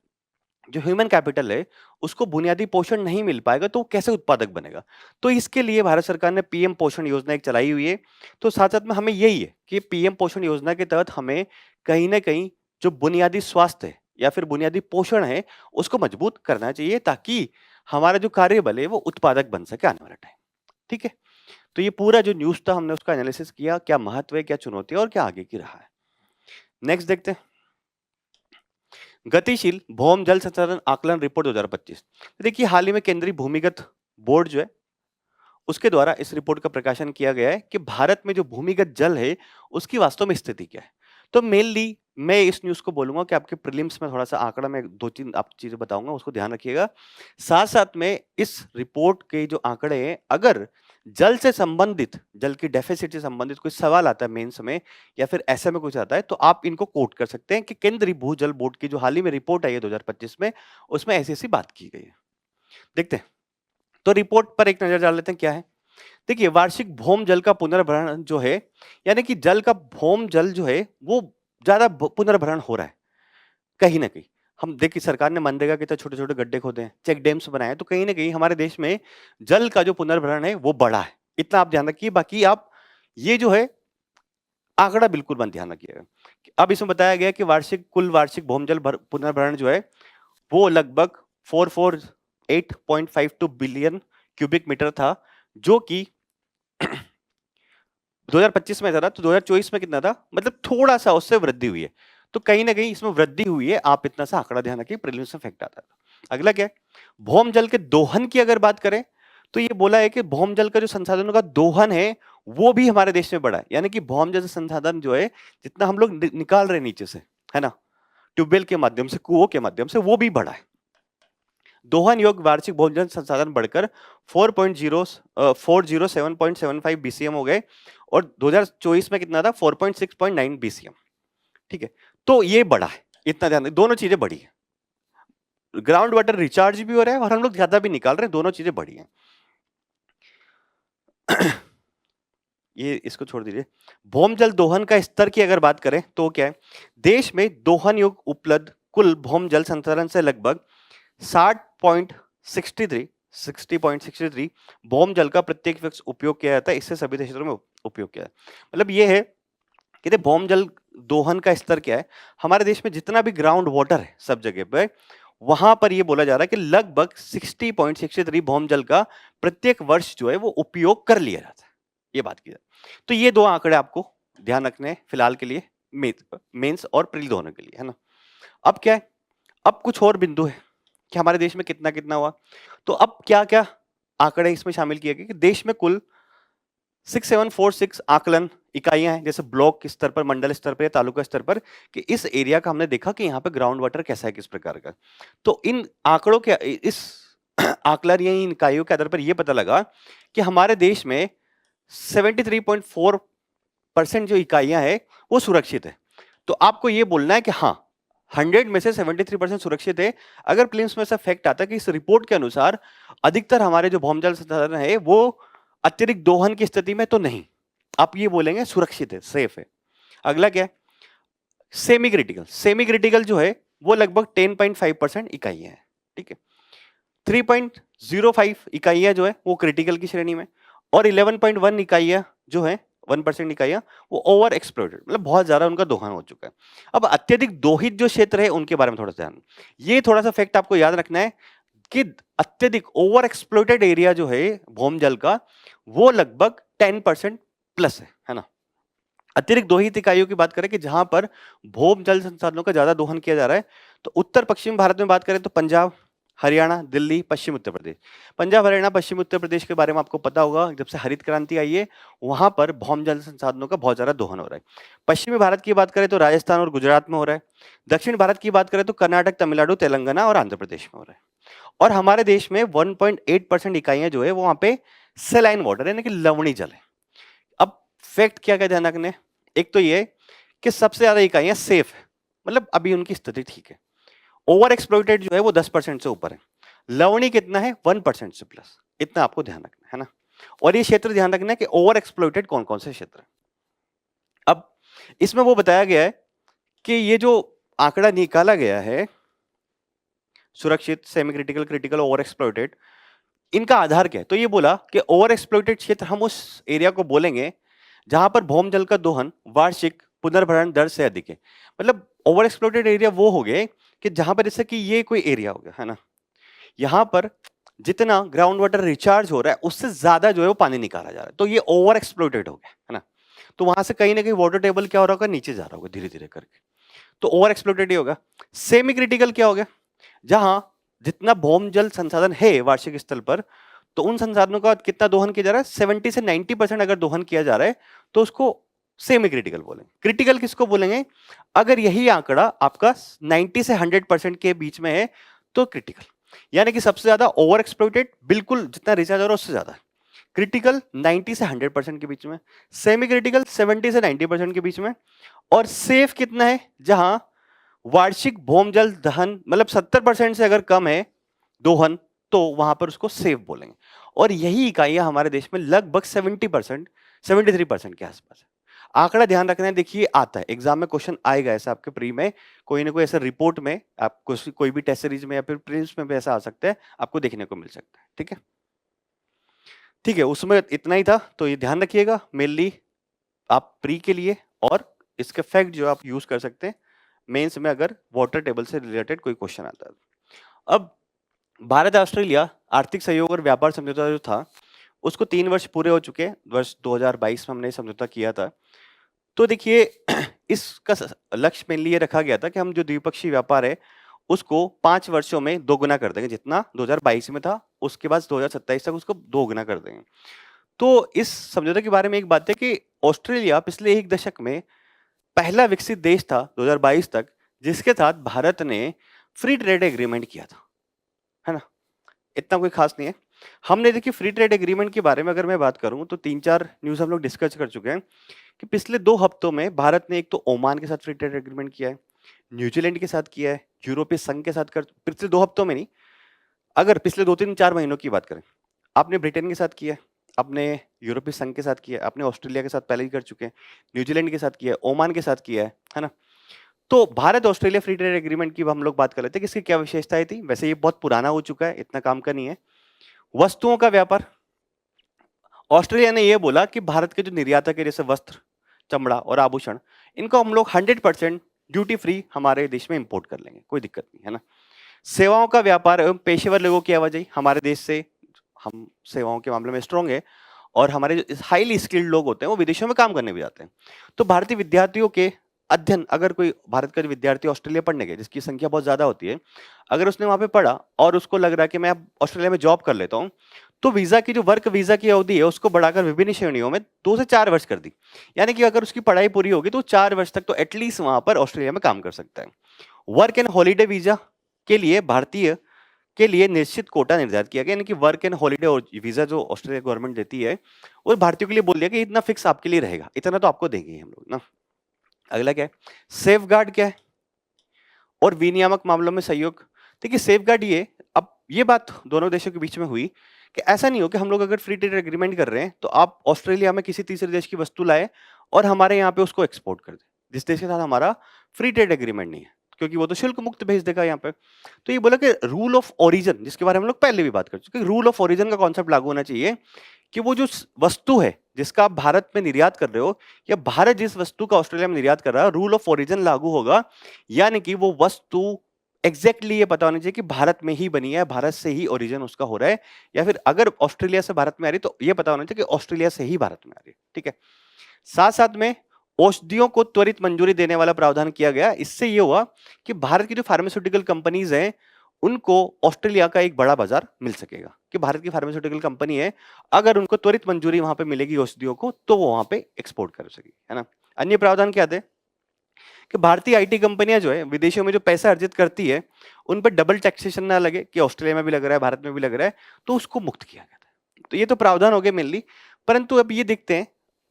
जो ह्यूमन कैपिटल है उसको बुनियादी पोषण नहीं मिल पाएगा तो वो कैसे उत्पादक बनेगा? तो इसके लिए भारत सरकार ने पीएम पोषण योजना एक चलाई हुई है। तो साथ साथ में हमें यही है कि पीएम पोषण योजना के तहत हमें कहीं ना कहीं जो बुनियादी स्वास्थ्य है या फिर बुनियादी पोषण है उसको मजबूत करना चाहिए, ताकि हमारा जो कार्यबल है वो उत्पादक बन सके आने वाला टाइम। ठीक है, तो ये पूरा जो न्यूज था हमने उसका एनालिसिस किया, क्या महत्व है, क्या चुनौती है और क्या आगे की राह है। नेक्स्ट देखते हैं, गतिशील भौम जल संसाधन आकलन रिपोर्ट 2025। देखिए, हाल ही में केंद्रीय भूमिगत बोर्ड जो है उसके द्वारा इस रिपोर्ट का प्रकाशन किया गया है कि भारत में जो भूमिगत जल है उसकी वास्तव में स्थिति क्या है। तो मेनली मैं इस न्यूज को बोलूंगा कि आपके प्रीलिम्स में थोड़ा सा आंकड़ा में 2-3 आप चीजें बताऊंगा, उसको ध्यान रखिएगा। साथ साथ में इस रिपोर्ट के जो आंकड़े हैं, अगर जल से संबंधित, जल की डेफिसिट से संबंधित कोई सवाल आता है मेंस में या फिर ऐसे में कुछ आता है, तो आप इनको कोट कर सकते हैं कि केंद्रीय भूजल बोर्ड की जो हाल ही में रिपोर्ट आई है 2025 में, उसमें ऐसी ऐसी बात की गई है। देखते हैं, तो रिपोर्ट पर एक नजर डाल लेते हैं क्या है। देखिए, वार्षिक भौम जल का पुनर्भरण जो है, यानी कि जल का भौम जल जो है वो ज्यादा पुनर्भरण हो रहा है कहीं ना कहीं। हम देखिए, सरकार ने मनरेगा के तहत छोटे छोटे गड्ढे खोदे हैं, चेक डैम्स बनाए, तो कहीं ना कहीं हमारे देश में जल का जो पुनर्भरण है वो बढ़ा है। इतना आप ध्यान रखिए। बाकी आप ये जो है आंकड़ा बिल्कुल मत ध्यान रखिएगा। अब इसमें बताया गया कि कुल वार्षिक भौमजल पुनर्भरण जो है वो लगभग 448.52 बिलियन क्यूबिक मीटर था, जो कि 2025 में था ना, तो 2024 में कितना था, मतलब थोड़ा सा उससे वृद्धि हुई है। तो कहीं ना कहीं इसमें वृद्धि हुई है, आप इतना सा आंकड़ा ध्यान रखिए, प्रीलिम्स में फैक्ट आता है। अगला क्या है, भौम जल के दोहन की अगर बात करें तो ये बोला है कि भौम जल का जो संसाधनों का दोहन है वो भी हमारे देश में बढ़ा है, यानी कि भौम जल संसाधन जो है जितना हम लोग निकाल रहे हैं नीचे से, है ना, ट्यूबवेल के माध्यम से, कुओं के माध्यम से, वो भी बढ़ा है। दोहन योग्य वार्षिक भौम जल संसाधन बढ़कर 407.75 बीसीएम हो गए और 2024 में कितना था 4.6.9 बीसीएम। ठीक है, तो ये बढ़ा है, इतना ध्यान, दोनों चीजें बढ़ी है, ग्राउंड वाटर रिचार्ज भी हो रहा है और हम लोग ज्यादा भी निकाल रहे हैं, दोनों चीजें बढ़ी हैं। ये इसको छोड़ दीजिए। भौम जल दोहन का स्तर की अगर बात करें तो क्या है, देश में दोहन योग्य उपलब्ध कुल भौम जल संसाधन से लगभग 60.63 भौम जल का प्रत्येक व्यक्ति उपयोग किया जाता है, इससे सभी क्षेत्रों में उपयोग किया है। मतलब ये है कि भौम जल दोहन का स्तर क्या है, हमारे देश में जितना भी ग्राउंड वाटर है सब जगह पे, वहां पर ये बोला जा रहा है कि लगभग 60.63 भौम जल का प्रत्येक वर्ष जो है वो उपयोग कर लिया जाता है, ये बात की जाए। तो ये दो आंकड़े आपको ध्यान रखने हैं फिलहाल के लिए, मेंस और प्री दोनों के लिए, है ना। अब क्या है, अब कुछ और बिंदु है कि हमारे देश में कितना कितना हुआ, तो अब क्या क्या आंकड़े इसमें शामिल किए गए कि देश में कुल 6746 आकलन इकाइयां हैं, जैसे ब्लॉक स्तर पर, मंडल स्तर पर, तालुका स्तर पर, कि इस एरिया का हमने देखा कि यहाँ पे ग्राउंड वाटर कैसा है, किस प्रकार का। तो इन आंकड़ों के, इस आकलन या इन इकाइयों के आधार पर यह पता लगा कि हमारे देश में 73.4% जो इकाइयां हैं वो सुरक्षित है। तो आपको ये बोलना है कि हाँ 100 में से 73% सुरक्षित है। अगर प्रीलिम्स में से फैक्ट आता है कि इस रिपोर्ट के अनुसार अधिकतर हमारे जो भौम जल संसाधन है वो अत्यधिक दोहन की स्थिति में तो नहीं, आप ये बोलेंगे सुरक्षित है, सेफ है। अगला क्या है, सेमी क्रिटिकल। सेमी क्रिटिकल जो है वो लगभग 10.5% इकाइयां है, ठीक है। 3.05 इकाइयां जो है वो क्रिटिकल की श्रेणी में, और 11.1 इकाइयां जो है 1% इकाइयां वो ओवर एक्सप्लोइटेड, मतलब बहुत ज्यादा उनका दोहन हो चुका है। अब अत्यधिक दोहित जो क्षेत्र है उनके बारे में थोड़ा सा ध्यान, ये थोड़ा सा फैक्ट आपको याद रखना है कि अत्यधिक ओवर एक्सप्लोइटेड एरिया जो है भौम जल का वो लगभग 10% प्लस है ना। अतिरिक्त दोहित इकाइयों की बात करें कि जहां पर भौम जल संसाधनों का ज्यादा दोहन किया जा रहा है, तो उत्तर पश्चिम भारत में बात करें तो पंजाब, हरियाणा, दिल्ली, पश्चिम उत्तर प्रदेश। पंजाब, हरियाणा, पश्चिम उत्तर प्रदेश के बारे में आपको पता होगा, जब से हरित क्रांति आई है वहां पर भौम जल संसाधनों का बहुत ज्यादा दोहन हो रहा है। पश्चिमी भारत की बात करें तो राजस्थान और गुजरात में हो रहा है। दक्षिण भारत की बात करें तो कर्नाटक, तमिलनाडु, तेलंगाना और आंध्र प्रदेश में हो रहा है। और हमारे देश में 1.8% इकाइयां जो है वो वहां पे सेलाइन वाटर यानी कि लवणी जल है। अब फैक्ट क्या क्या ध्यान रखने, एक तो ये कि सबसे ज्यादा इकाइयां सेफ है, मतलब अभी उनकी स्थिति ठीक है। ओवर एक्सप्लॉइटेड जो है वो 10% से ऊपर है। लवणी कितना है 1% से प्लस, इतना आपको ध्यान रखना है ना। और ये क्षेत्र ध्यान रखना है कि ओवर एक्सप्लॉइटेड कौन कौन से क्षेत्र है। अब इसमें वो बताया गया है कि ये जो आंकड़ा निकाला गया है सुरक्षित, semi critical, critical, over exploited, इनका आधार क्या है, तो ये बोला कि ओवर एक्सप्लॉइटेड क्षेत्र हम उस एरिया को बोलेंगे जहां पर भौम जल का दोहन वार्षिक पुनर्भरण दर से अधिक है। मतलब ओवर एक्सप्लॉइटेड एरिया वो हो गए कि जहां पर जैसे कि ये कोई एरिया हो गया है ना, यहां पर जितना ग्राउंड वाटर रिचार्ज हो रहा है उससे ज्यादा जो है वो पानी निकाला जा रहा है, तो ये ओवर एक्सप्लॉइटेड हो गया है ना। तो वहां से कहीं ना कहीं वाटर टेबल क्या हो रहा होगा, नीचे जा रहा होगा धीरे धीरे करके, तो ओवर एक्सप्लॉइटेड ही होगा। सेमी क्रिटिकल क्या हो गया, जहां जितना भौम जल संसाधन है वार्षिक स्तर पर, तो उन संसाधनों का कितना दोहन किया जा रहा है, 70 से 90% अगर दोहन किया जा रहा है तो उसको सेमी क्रिटिकल बोलेंगे। क्रिटिकल किसको बोलेंगे, अगर यही आंकड़ा आपका 90 से 100% के बीच में है तो क्रिटिकल, यानी कि सबसे ज्यादा ओवर एक्सप्लॉइटेड, बिल्कुल जितना रिचार्ज हो रहा है उससे ज्यादा। क्रिटिकल 90 से 100% के बीच में, सेमी क्रिटिकल 70 से 90% के बीच में, और सेफ कितना है, जहां वार्षिक भौम जल दहन मतलब 70% से अगर कम है दोहन तो वहां पर उसको सेफ बोलेंगे। और यही इकाइयां हमारे देश में लगभग 70%, 73% के आसपास है। आंकड़ा ध्यान रखना है, देखिए आता है एग्जाम में, क्वेश्चन आएगा ऐसा आपके प्री में, कोई ना कोई ऐसा रिपोर्ट में, आपको कोई भी टेस्ट सीरीज में या फिर प्रीलिम्स में भी ऐसा आ सकता है, आपको देखने को मिल सकता है। ठीक है, ठीक है, उसमें इतना ही था, तो ये ध्यान रखिएगा मेनली आप प्री के लिए, और इसके फैक्ट जो आप यूज कर सकते हैं मेंस में अगर वाटर टेबल से रिलेटेड कोई क्वेश्चन आता है। अब भारत ऑस्ट्रेलिया आर्थिक सहयोग और व्यापार समझौता जो था उसको 3 वर्ष पूरे हो चुके हैं, वर्ष 2022 में हमने समझौता किया था। तो देखिए इसका लक्ष्य मेनली ये रखा गया था कि हम जो द्विपक्षीय व्यापार है उसको 5 वर्षों में दोगुना कर देंगे, जितना 2022 में था उसके बाद 2027 तक उसको दोगुना कर देंगे। तो इस समझौते के बारे में एक बात है कि ऑस्ट्रेलिया पिछले एक दशक में पहला विकसित देश था 2022 तक जिसके साथ भारत ने फ्री ट्रेड एग्रीमेंट किया था, है ना? इतना कोई खास नहीं है। हमने देखिए फ्री ट्रेड एग्रीमेंट के बारे में अगर मैं बात करूं तो 3-4 न्यूज़ हम लोग डिस्कस कर चुके हैं कि पिछले 2 हफ्तों में भारत ने एक तो ओमान के साथ फ्री ट्रेड एग्रीमेंट किया है, न्यूजीलैंड के साथ किया है, यूरोपीय संघ के साथ कर पिछले 2 हफ्तों में नहीं, अगर पिछले 2-3-4 महीनों की बात करें, आपने ब्रिटेन के साथ किया है, आपने यूरोपीय संघ के साथ किया है, आपने ऑस्ट्रेलिया के साथ पहले ही कर चुके हैं, न्यूजीलैंड के साथ किया है, ओमान के साथ किया है ना? तो Bharat Australia free trade agreement की हम लोग बात कर लेते हैं कि इसकी क्या विशेषताएं थी। वैसे ये बहुत पुराना हो चुका है, इतना काम का नहीं है। वस्तुओं का व्यापार, ऑस्ट्रेलिया ने यह बोला कि भारत के जो निर्यातक है जैसे वस्त्र, चमड़ा और आभूषण, इनको हम लोग 100% ड्यूटी फ्री हमारे देश में इंपोर्ट कर लेंगे, कोई दिक्कत नहीं, है ना? सेवाओं का व्यापार एवं पेशेवर लोगों की आवाजाही, हमारे देश से हम सेवाओं के मामले में स्ट्रांग है और हमारे जो हाईली स्किल्ड लोग होते हैं वो विदेशों में काम करने भी जाते हैं। तो भारतीय विद्यार्थियों के अध्ययन, अगर कोई भारत का विद्यार्थी ऑस्ट्रेलिया पढ़ने गया जिसकी संख्या बहुत ज्यादा होती है, अगर उसने वहां पे पढ़ा और उसको लग रहा है कि मैं अब ऑस्ट्रेलिया में जॉब कर लेता हूँ, तो वीजा की जो वर्क वीजा की अवधि है उसको बढ़ाकर विभिन्न श्रेणियों में 2 से 4 वर्ष कर दी। यानी कि अगर उसकी पढ़ाई पूरी होगी तो 4 वर्ष तक तो एटलीस्ट वहां पर ऑस्ट्रेलिया में काम कर सकता है। वर्क एंड हॉलीडे वीजा के लिए भारतीय के लिए निश्चित कोटा निर्धारित किया गया, यानी कि वर्क एंड हॉलीडे और वीजा जो ऑस्ट्रेलिया गवर्नमेंट देती है वो भारतीयों के लिए बोल दिया कि इतना फिक्स आपके लिए रहेगा, इतना तो आपको देंगे हम लोग ना। अगला क्या है, सेफ गार्ड क्या है और विनियामक मामलों में सहयोग। देखिए सेफ गार्ड ये, अब ये बात दोनों देशों के बीच में हुई कि ऐसा नहीं हो कि हम लोग अगर फ्री ट्रेड एग्रीमेंट कर रहे हैं तो आप ऑस्ट्रेलिया में किसी तीसरे देश की वस्तु लाए और हमारे यहाँ पे उसको एक्सपोर्ट कर दे जिस देश के साथ हमारा फ्री ट्रेड एग्रीमेंट नहीं है, क्योंकि वो तो शुल्क मुक्त भेज देगा यहाँ पे। तो ये बोला कि रूल ऑफ ओरिजिन, जिसके बारे में हम लोग पहले भी बात कर चुके, रूल ऑफ ओरिजिन का कॉन्सेप्ट लागू होना चाहिए कि वो जो वस्तु है जिसका आप भारत में निर्यात कर रहे हो या भारत जिस वस्तु का ऑस्ट्रेलिया में निर्यात कर रहा है, रूल ऑफ ओरिजिन लागू होगा। यानी कि वो वस्तु एग्जैक्टली ये पता होना चाहिए कि भारत में ही बनी है, भारत से ही ओरिजिन उसका हो रहा है, या फिर अगर ऑस्ट्रेलिया से भारत में आ रही तो ये पता होना चाहिए कि ऑस्ट्रेलिया से ही भारत में आ रही है। ठीक है, साथ साथ में औषधियों को त्वरित मंजूरी देने वाला प्रावधान किया गया। इससे ये हुआ कि भारत की जो फार्मास्यूटिकल कंपनीज हैं उनको ऑस्ट्रेलिया का एक बड़ा बाजार मिल सकेगा कि भारत की फार्मास्यूटिकल कंपनी है, अगर उनको त्वरित मंजूरी वहां पे मिलेगी औषधियों को तो वो वहां पे एक्सपोर्ट कर सकेगी, है ना। अन्य प्रावधान क्या थे कि भारतीय आईटी कंपनियां जो है विदेशों में जो पैसा अर्जित करती है उन पर डबल टैक्सेशन ना लगे कि ऑस्ट्रेलिया में भी लग रहा है भारत में भी लग रहा है, तो उसको मुक्त किया गया था। तो ये तो प्रावधान हो गए मेनली, परंतु अब ये देखते हैं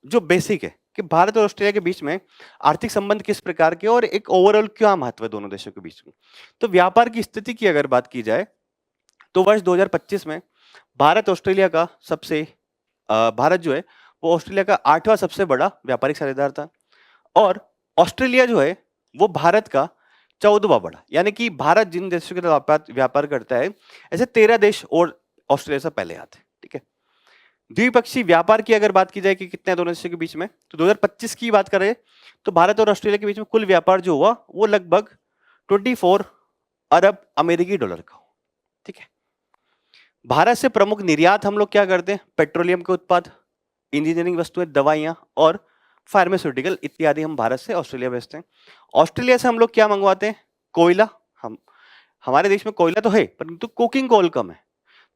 जो बेसिक है कि भारत और ऑस्ट्रेलिया के बीच में आर्थिक संबंध किस प्रकार के और एक ओवरऑल क्या महत्व है दोनों देशों के बीच में। तो व्यापार की स्थिति की अगर बात की जाए तो वर्ष 2025 में भारत ऑस्ट्रेलिया का सबसे भारत जो है वो ऑस्ट्रेलिया का 8वां सबसे बड़ा व्यापारिक साझेदार था और ऑस्ट्रेलिया जो है वो भारत का 14वां बड़ा, यानी कि भारत जिन देशों के साथ व्यापार करता है ऐसे 13 देश और ऑस्ट्रेलिया से पहले आते हैं। ठीक है, द्विपक्षीय व्यापार की अगर बात की जाए कि कितने दोनों देशों के बीच में, तो 2025 की बात करें तो भारत और ऑस्ट्रेलिया के बीच में कुल व्यापार जो हुआ वो लगभग 24 अरब अमेरिकी डॉलर का। ठीक है, भारत से प्रमुख निर्यात हम लोग क्या करते हैं, पेट्रोलियम के उत्पाद, इंजीनियरिंग वस्तुएं, दवाइयां और फार्मास्यूटिकल इत्यादि हम भारत से ऑस्ट्रेलिया भेजते हैं। ऑस्ट्रेलिया से हम लोग क्या मंगवाते हैं, कोयला। हम हमारे देश में कोयला तो है परंतु कोकिंग कोल कम है,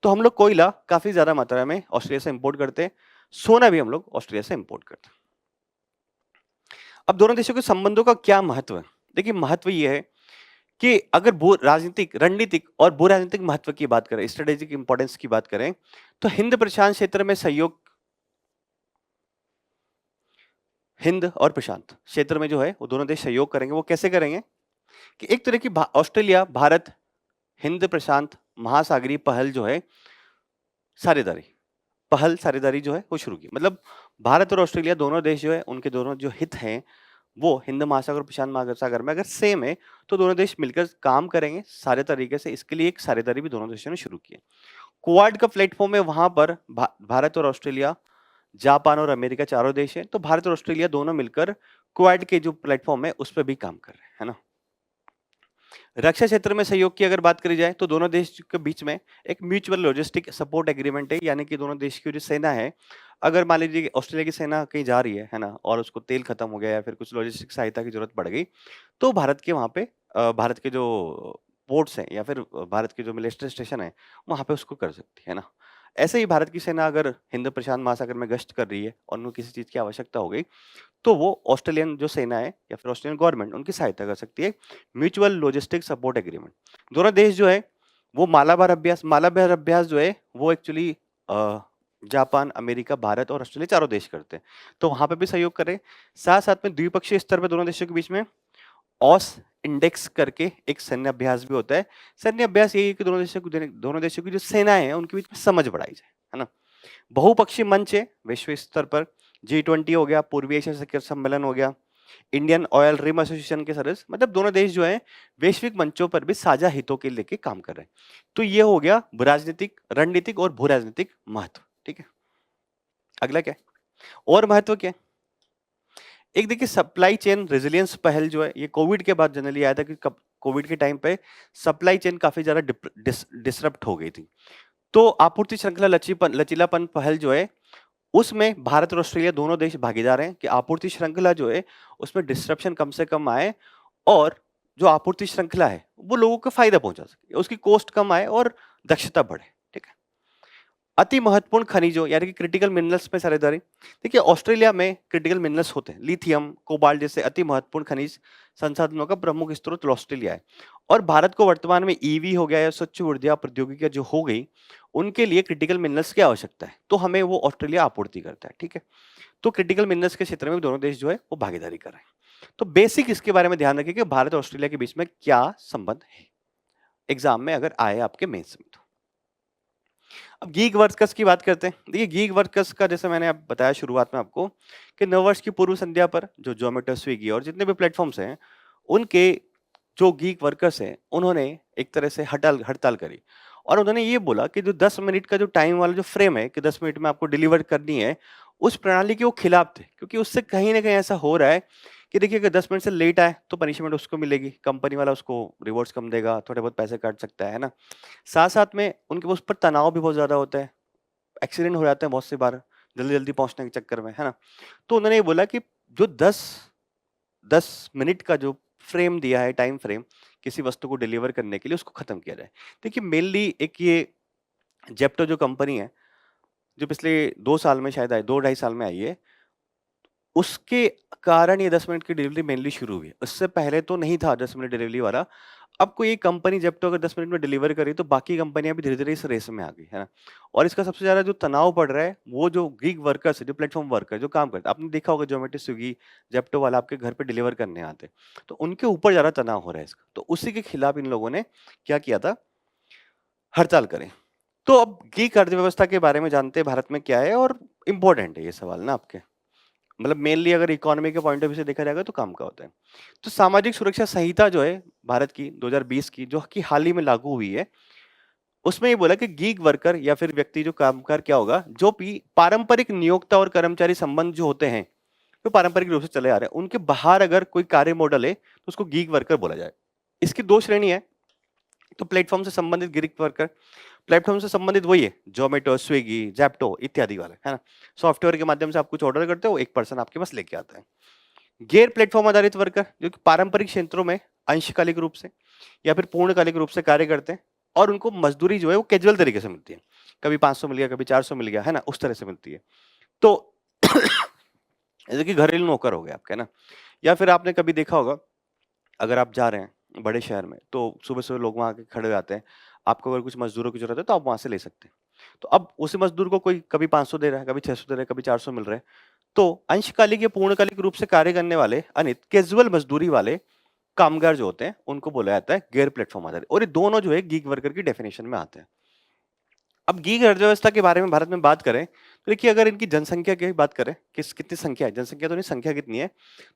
तो हम लोग कोयला काफी ज्यादा मात्रा में ऑस्ट्रेलिया से इंपोर्ट करते हैं। सोना भी हम लोग ऑस्ट्रेलिया से इंपोर्ट करते हैं। अब दोनों देशों के संबंधों का क्या महत्व है, देखिए महत्व यह है कि अगर भू राजनीतिक, रणनीतिक और भू राजनीतिक महत्व की बात करें, स्ट्रेटेजिक इंपॉर्टेंस की बात करें, तो हिंद प्रशांत क्षेत्र में सहयोग, हिंद और प्रशांत क्षेत्र में जो है वो दोनों देश सहयोग करेंगे। वो कैसे करेंगे कि एक तरह की ऑस्ट्रेलिया भारत हिंद प्रशांत महासागरीय पहल जो है साझेदारी जो है वो शुरू की। मतलब भारत और ऑस्ट्रेलिया दोनों देश जो है उनके दोनों जो हित हैं वो हिंद महासागर और प्रशांत महासागर में अगर सेम है तो दोनों देश मिलकर काम करेंगे सारे तरीके से। इसके लिए एक साझेदारी भी दोनों देशों ने शुरू की है। क्वाड का प्लेटफॉर्म है, वहां पर भारत और ऑस्ट्रेलिया, जापान और अमेरिका चारों देश हैं, तो भारत और ऑस्ट्रेलिया दोनों मिलकर क्वाड के जो प्लेटफॉर्म है उस पर भी काम कर रहे हैं, है ना। रक्षा क्षेत्र में सहयोग की अगर बात करी जाए तो दोनों देश के बीच में एक म्यूचुअल लॉजिस्टिक सपोर्ट एग्रीमेंट है, यानी कि दोनों देश की जो सेना है, अगर मान लीजिए ऑस्ट्रेलिया की सेना कहीं जा रही है ना, और उसको तेल खत्म हो गया या फिर कुछ लॉजिस्टिक सहायता की जरूरत पड़ गई, तो भारत के वहां पे भारत के जो पोर्ट्स हैं या फिर भारत के जो मिलिट्री स्टेशन है वहां पे उसको कर सकती है ना। ऐसे ही भारत की सेना अगर हिंद प्रशांत महासागर में गश्त कर रही है और उनको किसी चीज की आवश्यकता हो गई तो वो ऑस्ट्रेलियन जो सेना है या फिर ऑस्ट्रेलियन गवर्नमेंट उनकी सहायता कर सकती है। म्यूचुअल लॉजिस्टिक सपोर्ट एग्रीमेंट, दोनों देश जो है वो मालाबार अभ्यास जो है वो एक्चुअली जापान, अमेरिका, भारत और ऑस्ट्रेलिया चारों देश करते हैं, तो वहां पे भी सहयोग करें। साथ साथ में द्विपक्षीय स्तर पर दोनों देशों के बीच में ऑस इंडेक्स करके एक सैन्य अभ्यास भी होता है। सैन्य अभ्यास यही है कि दोनों देशों की जो सेनाएं हैं उनके बीच में समझ बढ़ाई जाए, है ना। बहुपक्षीय मंच है वैश्विक स्तर पर, G20 हो गया, पूर्वी एशिया शिखर सम्मेलन हो गया, इंडियन ऑयल रिम एसोसिएशन के सदस्य, मतलब दोनों देश जो है वैश्विक मंचों पर भी साझा हितों के लेके काम कर रहे हैं। तो ये हो गया राजनीतिक, रणनीतिक और भू राजनीतिक महत्व। ठीक है, अगला क्या है और महत्व क्या है? एक देखिए सप्लाई चेन रेजिलियंस पहल जो है ये कोविड के बाद जनरली आया था कि कोविड के टाइम पे सप्लाई चेन काफी ज्यादा डिसरप्ट हो गई थी। तो आपूर्ति श्रृंखला लचीलापन पहल जो है उसमें भारत और ऑस्ट्रेलिया दोनों देश भागीदार हैं कि आपूर्ति श्रृंखला जो है उसमें डिस्ट्रप्शन कम से कम आए और जो आपूर्ति श्रृंखला है वो लोगों को फायदा पहुंचा सके, उसकी कॉस्ट कम आए और दक्षता बढ़े। ठीक है, अति महत्वपूर्ण खनिजों यानी कि क्रिटिकल मिनरल्स में साझेदारी। देखिए ऑस्ट्रेलिया में क्रिटिकल मिनरल्स होते हैं, लिथियम, कोबाल्ट जैसे अति महत्वपूर्ण खनिज संसाधनों का प्रमुख स्रोत ऑस्ट्रेलिया है। और भारत को वर्तमान में ईवी हो गया या स्वच्छ ऊर्जा प्रौद्योगिकी जो हो गई उनके लिए क्रिटिकल मिनरल्स की आवश्यकता है, तो हमें वो ऑस्ट्रेलिया आपूर्ति करता है। ठीक है, तो क्रिटिकल मिनरल्स के क्षेत्र में दोनों देश जो है वो भागीदारी कर रहे हैं। तो बेसिक इसके बारे में ध्यान रखिए कि भारत और ऑस्ट्रेलिया के बीच में क्या संबंध है, एग्जाम में अगर आए आपके मेंस में तो। अब गीग वर्कर्स की बात करते हैं। देखिए गीग वर्कर्स का जैसे मैंने अब बताया शुरुआत में आपको कि नववर्ष की पूर्व संध्या पर जो जोमेटो, स्विगी और जितने भी प्लेटफॉर्म्स हैं उनके जो गीग वर्कर्स हैं उन्होंने एक तरह से हड़ताल करी और उन्होंने ये बोला कि जो 10 मिनट का जो टाइम वाला जो फ्रेम है कि 10 मिनट में आपको डिलीवर करनी है, उस प्रणाली के वो खिलाफ थे, क्योंकि उससे कहीं ना कहीं ऐसा हो रहा है कि देखिए अगर 10 मिनट से लेट आए तो पनिशमेंट उसको मिलेगी, कंपनी वाला उसको रिवॉर्ड्स कम देगा, थोड़े बहुत पैसे काट सकता है ना। साथ साथ में उनके उस पर तनाव भी बहुत ज्यादा होता है, एक्सीडेंट हो जाते हैं बहुत सी बार जल्दी जल्दी पहुंचने के चक्कर में, है ना। तो उन्होंने ये बोला कि जो 10 मिनट का जो फ्रेम दिया है, टाइम फ्रेम किसी वस्तु को डिलीवर करने के लिए, उसको खत्म किया जाए। देखिए मेनली एक ये जेप्टो जो कंपनी है जो पिछले 2 साल में शायद आई, 2-2.5 साल में आई है, उसके कारण ये 10 मिनट की डिलीवरी मेनली शुरू हुई है। उससे पहले तो नहीं था 10 मिनट डिलीवरी वाला। अब कोई एक कंपनी जेप्टो अगर 10 मिनट में डिलीवर करी तो बाकी कंपनियां भी धीरे-धीरे इस रेस में आ गई, है ना। और इसका सबसे ज़्यादा जो तनाव पड़ रहा है वो जो गिग वर्कर्स है, जो प्लेटफ़ॉर्म वर्कर जो काम करते हैं। आपने देखा होगा ज़ोमैटो, स्विगी, जेप्टो वाला आपके घर पे डिलीवर करने आते हैं। तो उनके ऊपर ज़्यादा तनाव हो रहा है इसका। तो उसी के खिलाफ इन लोगों ने क्या किया था, हड़ताल करें। तो अब गिग अर्थव्यवस्था के बारे में जानते हैं भारत में क्या है, और इम्पोर्टेंट है ये सवाल ना आपके। मतलब मेनली अगर इकोनॉमी के पॉइंट ऑफ व्यू से देखा जाएगा तो काम का होता है। तो सामाजिक सुरक्षा संहिता जो है भारत की 2020 की, जो कि हाल ही में लागू हुई है, उसमें ये बोला कि गीग वर्कर या फिर व्यक्ति जो कामगार क्या होगा, जो भी पारंपरिक नियोक्ता और कर्मचारी संबंध जो होते हैं जो पारंपरिक रूप से चले आ रहे हैं, उनके बाहर अगर कोई कार्य मॉडल है तो उसको गीग वर्कर बोला जाए। इसकी 2 श्रेणी है। तो प्लेटफॉर्म से संबंधित गिग वर्कर, प्लेटफॉर्म से संबंधित वही है जोमेटो, स्विगी, जेप्टो इत्यादि वाले, है ना। सॉफ्टवेयर के माध्यम से आप कुछ ऑर्डर करते हो, एक पर्सन आपके पास लेके आता है। गैर प्लेटफॉर्म आधारित वर्कर जो कि पारंपरिक क्षेत्रों में अंशकालिक रूप से या फिर पूर्णकालिक रूप से कार्य करते हैं और उनको मजदूरी जो है वो कैजुअल तरीके से मिलती है, कभी 500 मिल गया, कभी 400 मिल गया, है ना, उस तरह से मिलती है। तो जैसे कि घरेलू नौकर हो गए आपके, है ना। या फिर आपने कभी देखा होगा, अगर आप जा रहे हैं बड़े शहर में तो सुबह सुबह लोग वहां खड़े हो जाते हैं, आपको अगर कुछ मजदूरों की जरूरत है तो आप वहां से ले सकते हैं। तो अब उसी मजदूर को कोई कभी 500 दे रहा है, कभी 600 दे रहा है, कभी 400 मिल रहा है। तो अंशकालिक या पूर्णकालिक रूप से कार्य करने वाले अनित कैजुअल मजदूरी वाले कामगार जो होते हैं उनको बोला जाता है गैर प्लेटफॉर्म आधारित, और ये दोनों जो है गीग वर्कर की डेफिनेशन में आते हैं। अब गीग अर्थव्यवस्था के बारे में भारत में बात करें तो देखिए अगर इनकी जनसंख्या की बात करें, कितनी संख्या है, जनसंख्या तो नहीं, संख्या कितनी है,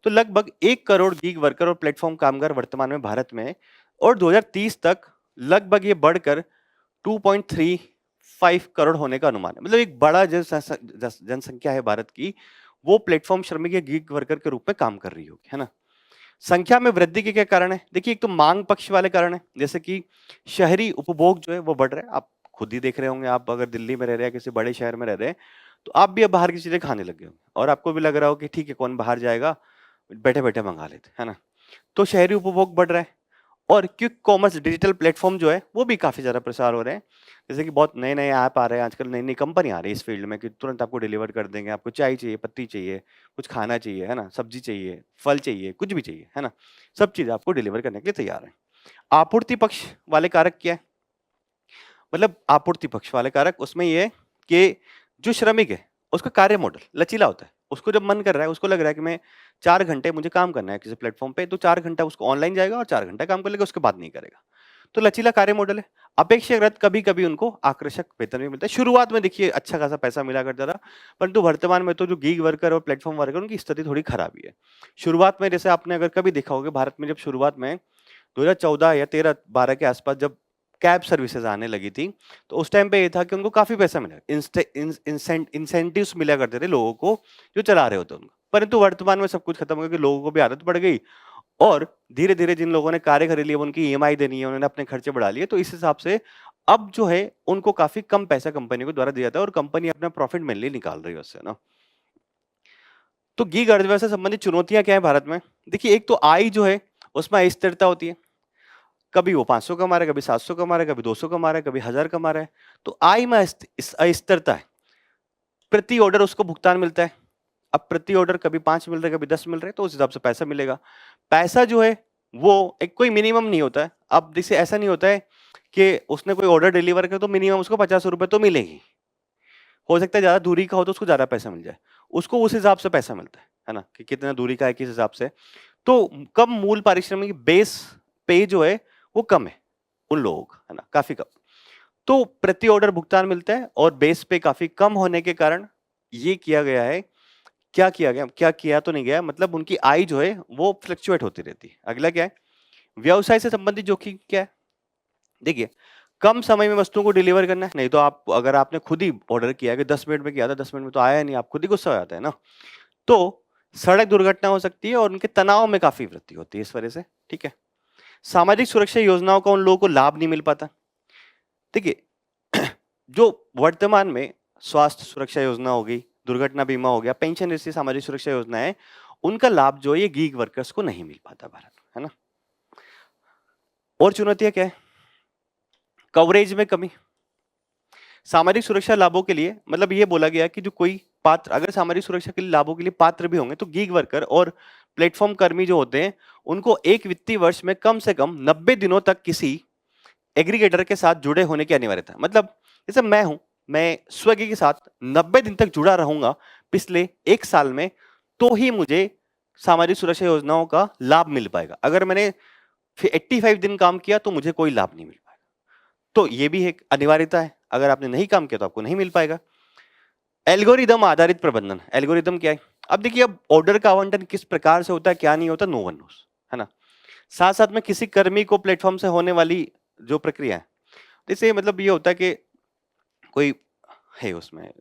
तो लगभग 1 करोड़ गीग वर्कर और प्लेटफॉर्म कामगार वर्तमान में भारत में है। और 2030 तक लगभग ये बढ़कर 2.35 करोड़ होने का अनुमान है। मतलब एक बड़ा जनसंख्या है भारत की, वो प्लेटफॉर्म श्रमिक या गीग वर्कर के रूप में काम कर रही होगी, है ना। संख्या में वृद्धि के क्या कारण है? देखिए एक तो मांग पक्ष वाले कारण है, जैसे कि शहरी उपभोग जो है वो बढ़ रहा है। आप खुद ही देख रहे होंगे, आप अगर दिल्ली में रह रहे हैं, किसी बड़े शहर में रह रहे हैं, तो आप भी अब बाहर की चीजें खाने लगे होंगे और आपको भी लग रहा हो कि ठीक है, कौन बाहर जाएगा, बैठे बैठे मंगा लेते, है ना। तो शहरी उपभोग बढ़ रहा है और क्विक कॉमर्स डिजिटल प्लेटफॉर्म जो है वो भी काफी ज्यादा प्रसार हो रहे हैं। जैसे कि बहुत नए नए ऐप आ रहे हैं आजकल, नई नई कंपनी आ रही है इस फील्ड में कि तुरंत आपको डिलीवर कर देंगे। आपको चाय चाहिए, पत्ती चाहिए, कुछ खाना चाहिए, है ना, सब्जी चाहिए, फल चाहिए, कुछ भी चाहिए, है ना, सब चीज आपको डिलीवर करने के लिए तैयार है। आपूर्ति पक्ष वाले कारक क्या है? मतलब आपूर्ति पक्ष वाले कारक उसमें ये है कि जो श्रमिक है उसका कार्य मॉडल लचीला होता है। उसको जब मन कर रहा है, उसको लग रहा है कि मैं 4 घंटे मुझे काम करना है किसी प्लेटफॉर्म पे, तो 4 घंटा उसको ऑनलाइन जाएगा और 4 घंटा काम कर लेगा, उसके बाद नहीं करेगा। तो लचीला कार्य मॉडल है। अपेक्षाकृत कभी-कभी उनको आकर्षक वेतन भी मिलता है। शुरुआत में देखिए अच्छा खासा पैसा मिला करता था, परंतु वर्तमान में तो जो गीग वर्कर और प्लेटफॉर्म वर्कर उनकी स्थिति थोड़ी खराब ही है। शुरुआत में जैसे आपने अगर कभी देखा होगा भारत में, जब शुरुआत में 2014 या 13-12 के आसपास जब कैब सर्विसेज आने लगी थी, तो उस टाइम पे ये था कि उनको काफी पैसा मिला, इंसेंटिव्स मिला करते थे लोगों को जो चला रहे होते उनको। परंतु वर्तमान में सब कुछ खत्म हो गया कि लोगों को भी आदत पड़ गई, और धीरे धीरे जिन लोगों ने कारें खरीद ली, उनकी ईएमआई देनी है, उन्होंने अपने खर्चे बढ़ा लिए, तो इस हिसाब से अब जो है उनको काफी कम पैसा कंपनी को द्वारा दिया जाता है और कंपनी अपना प्रॉफिट मेनली निकाल रही है उससे ना। तो गीग अर्थव्यवस्था से संबंधित चुनौतियां क्या है भारत में? देखिए, एक तो आय जो है उसमें अस्थिरता होती है। कभी वो 500 कमा रहा है, कभी 700 कमा रहा है, कभी 200 कमा रहा है, कभी 1000 कमा रहा है। तो आय में अस्थिरता है। प्रति ऑर्डर उसको भुगतान मिलता है। अब प्रति ऑर्डर कभी 5 मिल रहा है, कभी 10 मिल रहा है, तो उस हिसाब से पैसा मिलेगा। पैसा जो है वो एक कोई मिनिमम नहीं होता है। अब जैसे ऐसा नहीं होता है कि उसने कोई ऑर्डर डिलीवर किया तो मिनिमम उसको 50 रुपए तो मिलेगी। हो सकता है ज्यादा दूरी का हो तो उसको ज्यादा पैसा मिल जाए। उसको उस हिसाब से पैसा मिलता है ना, कि कितना दूरी का है किस हिसाब से। तो कम मूल पारिश्रमिक बेस पे जो है वो कम है उन लोगों का, है ना, काफी कम। तो प्रति ऑर्डर भुगतान मिलता है और बेस पे काफी कम होने के कारण ये किया गया है। क्या किया गया, क्या किया तो नहीं गया, मतलब उनकी आय जो है वो फ्लक्चुएट होती रहती है। अगला क्या है? व्यवसाय से संबंधित जोखिम क्या है? देखिए, कम समय में वस्तुओं को डिलीवर करना है। नहीं तो आप, अगर आपने खुद ही ऑर्डर किया कि 10 मिनट में किया था, 10 मिनट में तो आया नहीं, आप खुद ही गुस्सा हो जाता है ना। तो सड़क दुर्घटना हो सकती है और उनके तनाव में काफी वृद्धि होती है इस वजह से। ठीक है। सामाजिक सुरक्षा योजनाओं का उन लोगों को लाभ नहीं मिल पाता। देखिए, जो वर्तमान में स्वास्थ्य सुरक्षा योजना हो गई, दुर्घटना बीमा हो गया, पेंशन जैसी सामाजिक सुरक्षा योजना है, उनका लाभ जो है ये गीग वर्कर्स को नहीं मिल पाता भारत में, है ना। और चुनौतियां क्या है? कवरेज में कमी। सामाजिक सुरक्षा लाभों के लिए मतलब ये बोला गया कि जो कोई पात्र, अगर सामाजिक सुरक्षा के लिए लाभों के लिए पात्र भी होंगे, तो गीग वर्कर और प्लेटफॉर्म कर्मी जो होते हैं उनको एक वित्तीय वर्ष में कम से कम 90 दिनों तक किसी एग्रीगेटर के साथ जुड़े होने की अनिवार्यता है। मतलब जैसे मैं हूं, मैं स्विगी के साथ 90 दिन तक जुड़ा रहूंगा पिछले 1 साल में, तो ही मुझे सामाजिक सुरक्षा योजनाओं का लाभ मिल पाएगा। अगर मैंने फिर 85 दिन काम किया तो मुझे कोई लाभ नहीं मिल पाएगा। तो ये भी एक अनिवार्यता है, अगर आपने नहीं काम किया तो आपको नहीं मिल पाएगा। एल्गोरिदम आधारित प्रबंधन। एल्गोरिदम क्या है? अब देखिए, अब ऑर्डर का आवंटन किस प्रकार से होता है, क्या नहीं होता, नो वन नोस, है ना। साथ साथ में किसी कर्मी को प्लेटफॉर्म से होने वाली जो प्रक्रिया है, जैसे मतलब ये होता है कि कोई है उसमें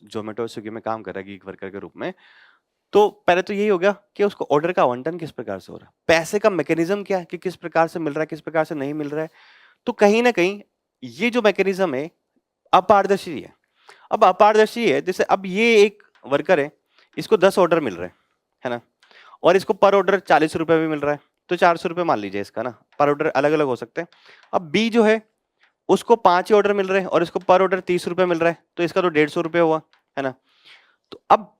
जोमेटो स्विगी में काम कर रहा है गीग वर्कर के रूप में, तो पहले तो यही हो गया कि उसको ऑर्डर का आवंटन किस प्रकार से हो रहा है, पैसे का मैकेनिज्म क्या है कि किस प्रकार से मिल रहा है, किस प्रकार से नहीं मिल रहा है। तो कहीं ना कहीं ये जो मैकेनिज्म है अपारदर्शी है। अब अपारदर्शी है, जैसे अब ये एक वर्कर है, इसको 10 ऑर्डर मिल रहे हैं, है ना, और इसको पर ऑर्डर 40 रुपए भी मिल रहा है, तो 400 रुपए मान लीजिए इसका ना, पर ऑर्डर अलग अलग हो सकते हैं। अब बी जो है उसको 5 ही ऑर्डर मिल रहे हैं और इसको पर ऑर्डर 30 रुपए मिल रहा है, तो इसका तो 150 रुपए हुआ, है ना। तो अब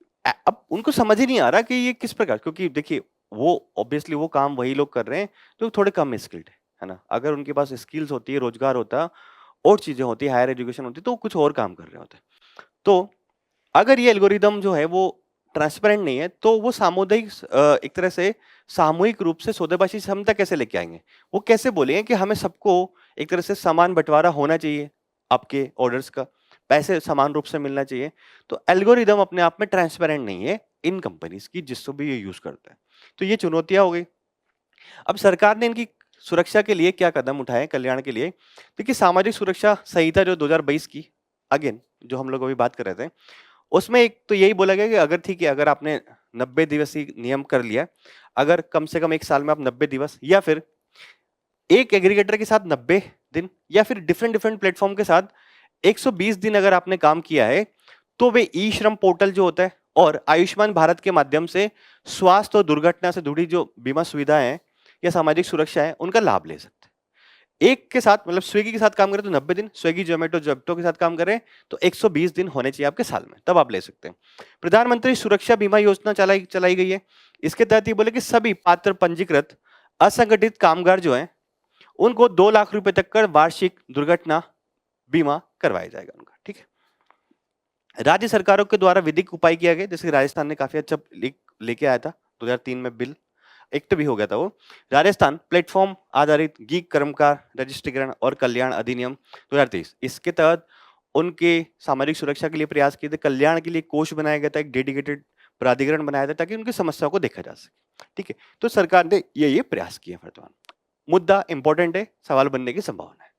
उनको समझ ही नहीं आ रहा कि ये किस प्रकार, क्योंकि देखिए वो ऑब्वियसली वो काम वही लोग कर रहे हैं जो थोड़े कम स्किल्ड है ना। अगर उनके पास स्किल्स होती है, रोजगार होता, और चीजें होती है, हायर एजुकेशन होती, तो वो कुछ और काम कर रहे होते। तो अगर ये एल्गोरिदम जो है वो ट्रांसपेरेंट नहीं है, तो वो सामुदायिक एक तरह से सामूहिक रूप से सौदेबाजी क्षमता कैसे लेके आएंगे? वो कैसे बोलेंगे कि हमें सबको एक तरह से समान बंटवारा होना चाहिए, आपके ऑर्डर्स का पैसे समान रूप से मिलना चाहिए। तो एल्गोरिदम अपने आप में ट्रांसपेरेंट नहीं है इन कंपनीज की जिसको भी ये यूज करता है। तो ये चुनौतियां हो गई। अब सरकार ने इनकी सुरक्षा के लिए क्या कदम उठाए, कल्याण के लिए? देखिए, सामाजिक सुरक्षा संहिता जो 2022 की, अगेन जो हम लोग अभी बात कर रहे थे, उसमें एक तो यही बोला गया कि अगर ठीक है, अगर आपने 90 दिवसीय नियम कर लिया, अगर कम से कम 1 साल में आप 90 दिवस या फिर एक एग्रीगेटर के साथ 90 दिन या फिर डिफरेंट डिफरेंट प्लेटफॉर्म के साथ 120 दिन अगर आपने काम किया है, तो वे ई श्रम पोर्टल जो होता है और आयुष्मान भारत के माध्यम से स्वास्थ्य और दुर्घटना से जुड़ी जो बीमा सुविधाएं हैं, या सामाजिक सुरक्षा है उनका लाभ ले सकते हैं। एक के साथ मतलब स्विगी के साथ काम करें तो 90 दिन, स्विगी जोमेटो जेप्टो के साथ काम करें तो 120 दिन होने चाहिए आपके साल में, तब आप ले सकते हैं। प्रधानमंत्री सुरक्षा बीमा योजना चलाई गई है। इसके तहत ये बोले कि सभी पात्र पंजीकृत असंगठित कामगार जो हैं उनको 2 लाख रुपए तक का वार्षिक दुर्घटना बीमा करवाया जाएगा उनका, ठीक है। राज्य सरकारों के द्वारा विधिक उपाय किया गया, जैसे राजस्थान ने काफी अच्छा लेके आया था 2003 में बिल, एक्ट भी हो गया था वो। राजस्थान प्लेटफॉर्म आधारित गीग कर्मकार रजिस्ट्रीकरण और कल्याण अधिनियम 2023, इसके तहत उनके सामाजिक सुरक्षा के लिए प्रयास किए थे, कल्याण के लिए कोष बनाया गया था, एक डेडिकेटेड प्राधिकरण बनाया था ताकि उनकी समस्याओं को देखा जा सके, ठीक है। तो सरकार ने ये प्रयास किए। वर्तमान मुद्दा इंपॉर्टेंट है, सवाल बनने की संभावना है।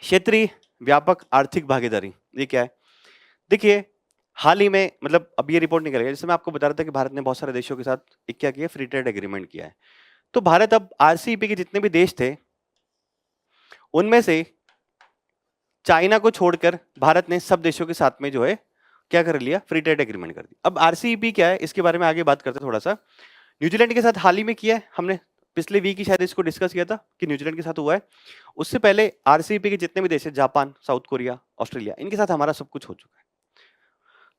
क्षेत्रीय व्यापक आर्थिक भागीदारी, ये क्या है? देखिए हाल ही में मतलब अब ये रिपोर्ट निकल गया, जैसे मैं आपको बता रहा था कि भारत ने बहुत सारे देशों के साथ एक क्या किया, फ्री ट्रेड एग्रीमेंट किया है। तो भारत अब आरसीईपी के जितने भी देश थे उनमें से चाइना को छोड़कर भारत ने सब देशों के साथ में जो है क्या कर लिया, फ्री ट्रेड एग्रीमेंट कर दिया। अब आरसीईपी क्या है इसके बारे में आगे बात करते हैं थोड़ा सा। न्यूजीलैंड के साथ हाल ही में किया है, हमने पिछले वीक ही शायद इसको डिस्कस किया था कि न्यूजीलैंड के साथ हुआ है। उससे पहले आरसीईपी के जितने भी देश है, जापान, साउथ कोरिया, ऑस्ट्रेलिया, इनके साथ हमारा सब कुछ हो चुका है।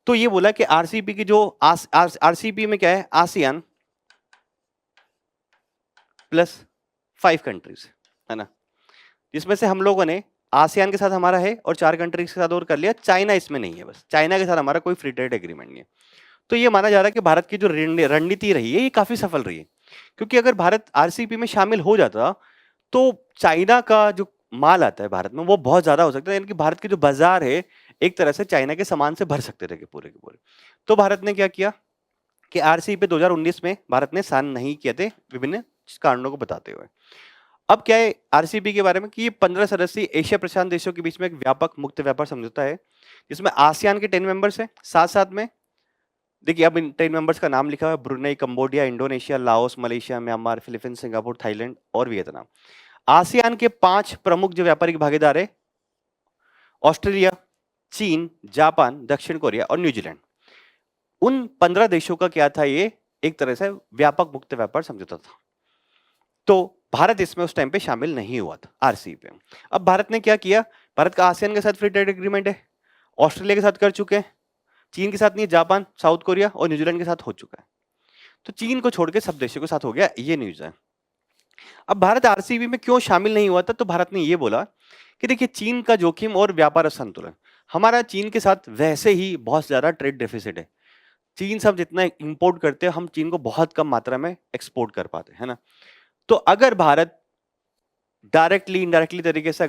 तो ये बोला कि आरसीईपी की जो आरसीईपी में क्या है, आसियान प्लस 5 कंट्रीज है ना, जिसमें से हम लोगों ने आसियान के साथ हमारा है और 4 कंट्रीज के साथ और कर लिया, चाइना इसमें नहीं है, बस चाइना के साथ हमारा कोई फ्री ट्रेड एग्रीमेंट नहीं है। तो ये माना जा रहा है कि भारत की जो रणनीति रही है ये काफी सफल रही है, क्योंकि अगर भारत आरसीईपी में शामिल हो जाता तो चाइना का जो माल आता है भारत में वो बहुत ज्यादा हो सकता है, यानी कि भारत के जो बाजार है एक तरह से चाइना के सामान से भर सकते थे पूरे के पूरे। तो भारत ने क्या किया कि आरसीईपी 2019 में भारत ने साइन नहीं किए थे विभिन्न कारणों को बताते हुए। अब क्या है आरसीईपी के बारे में कि ये 15 सदस्यीय एशिया प्रशांत देशों के बीच में एक व्यापक मुक्त व्यापार समझौता है, जिसमें आसियान के 10 मेंबर्स है, साथ साथ में देखिए अब इन 10 मेंबर्स का नाम लिखा हुआ है, Brunei, Cambodia, Indonesia, Laos, Malaysia, Myanmar, Philippines, Singapore, Thailand और वियतनाम। आसियान के 5 प्रमुख जो व्यापारिक भागीदार है, ऑस्ट्रेलिया, चीन, जापान, दक्षिण कोरिया और न्यूजीलैंड। उन 15 देशों का क्या था, ये एक तरह से व्यापक मुक्त व्यापार समझौता था। तो भारत इसमें उस टाइम पे शामिल नहीं हुआ था आरसीईपी में। अब भारत ने क्या किया, भारत का आसियान के साथ फ्री ट्रेड एग्रीमेंट है, ऑस्ट्रेलिया के साथ कर चुके हैं, चीन के साथ नहीं, जापान, साउथ कोरिया और न्यूजीलैंड के साथ हो चुका है। तो चीन को छोड़ के सब देशों के साथ हो गया, ये न्यूज है। अब भारत आरसीईपी में क्यों शामिल नहीं हुआ था, तो भारत ने ये बोला कि देखिए चीन का जोखिम और व्यापार असंतुलन, हमारा चीन के साथ वैसे ही बहुत ज्यादा ट्रेड डेफिसिट है। चीन से हम जितना इंपोर्ट करते हैं हम चीन को बहुत कम मात्रा में एक्सपोर्ट कर पाते हैं ना। तो अगर भारत डायरेक्टली इनडायरेक्टली तरीके से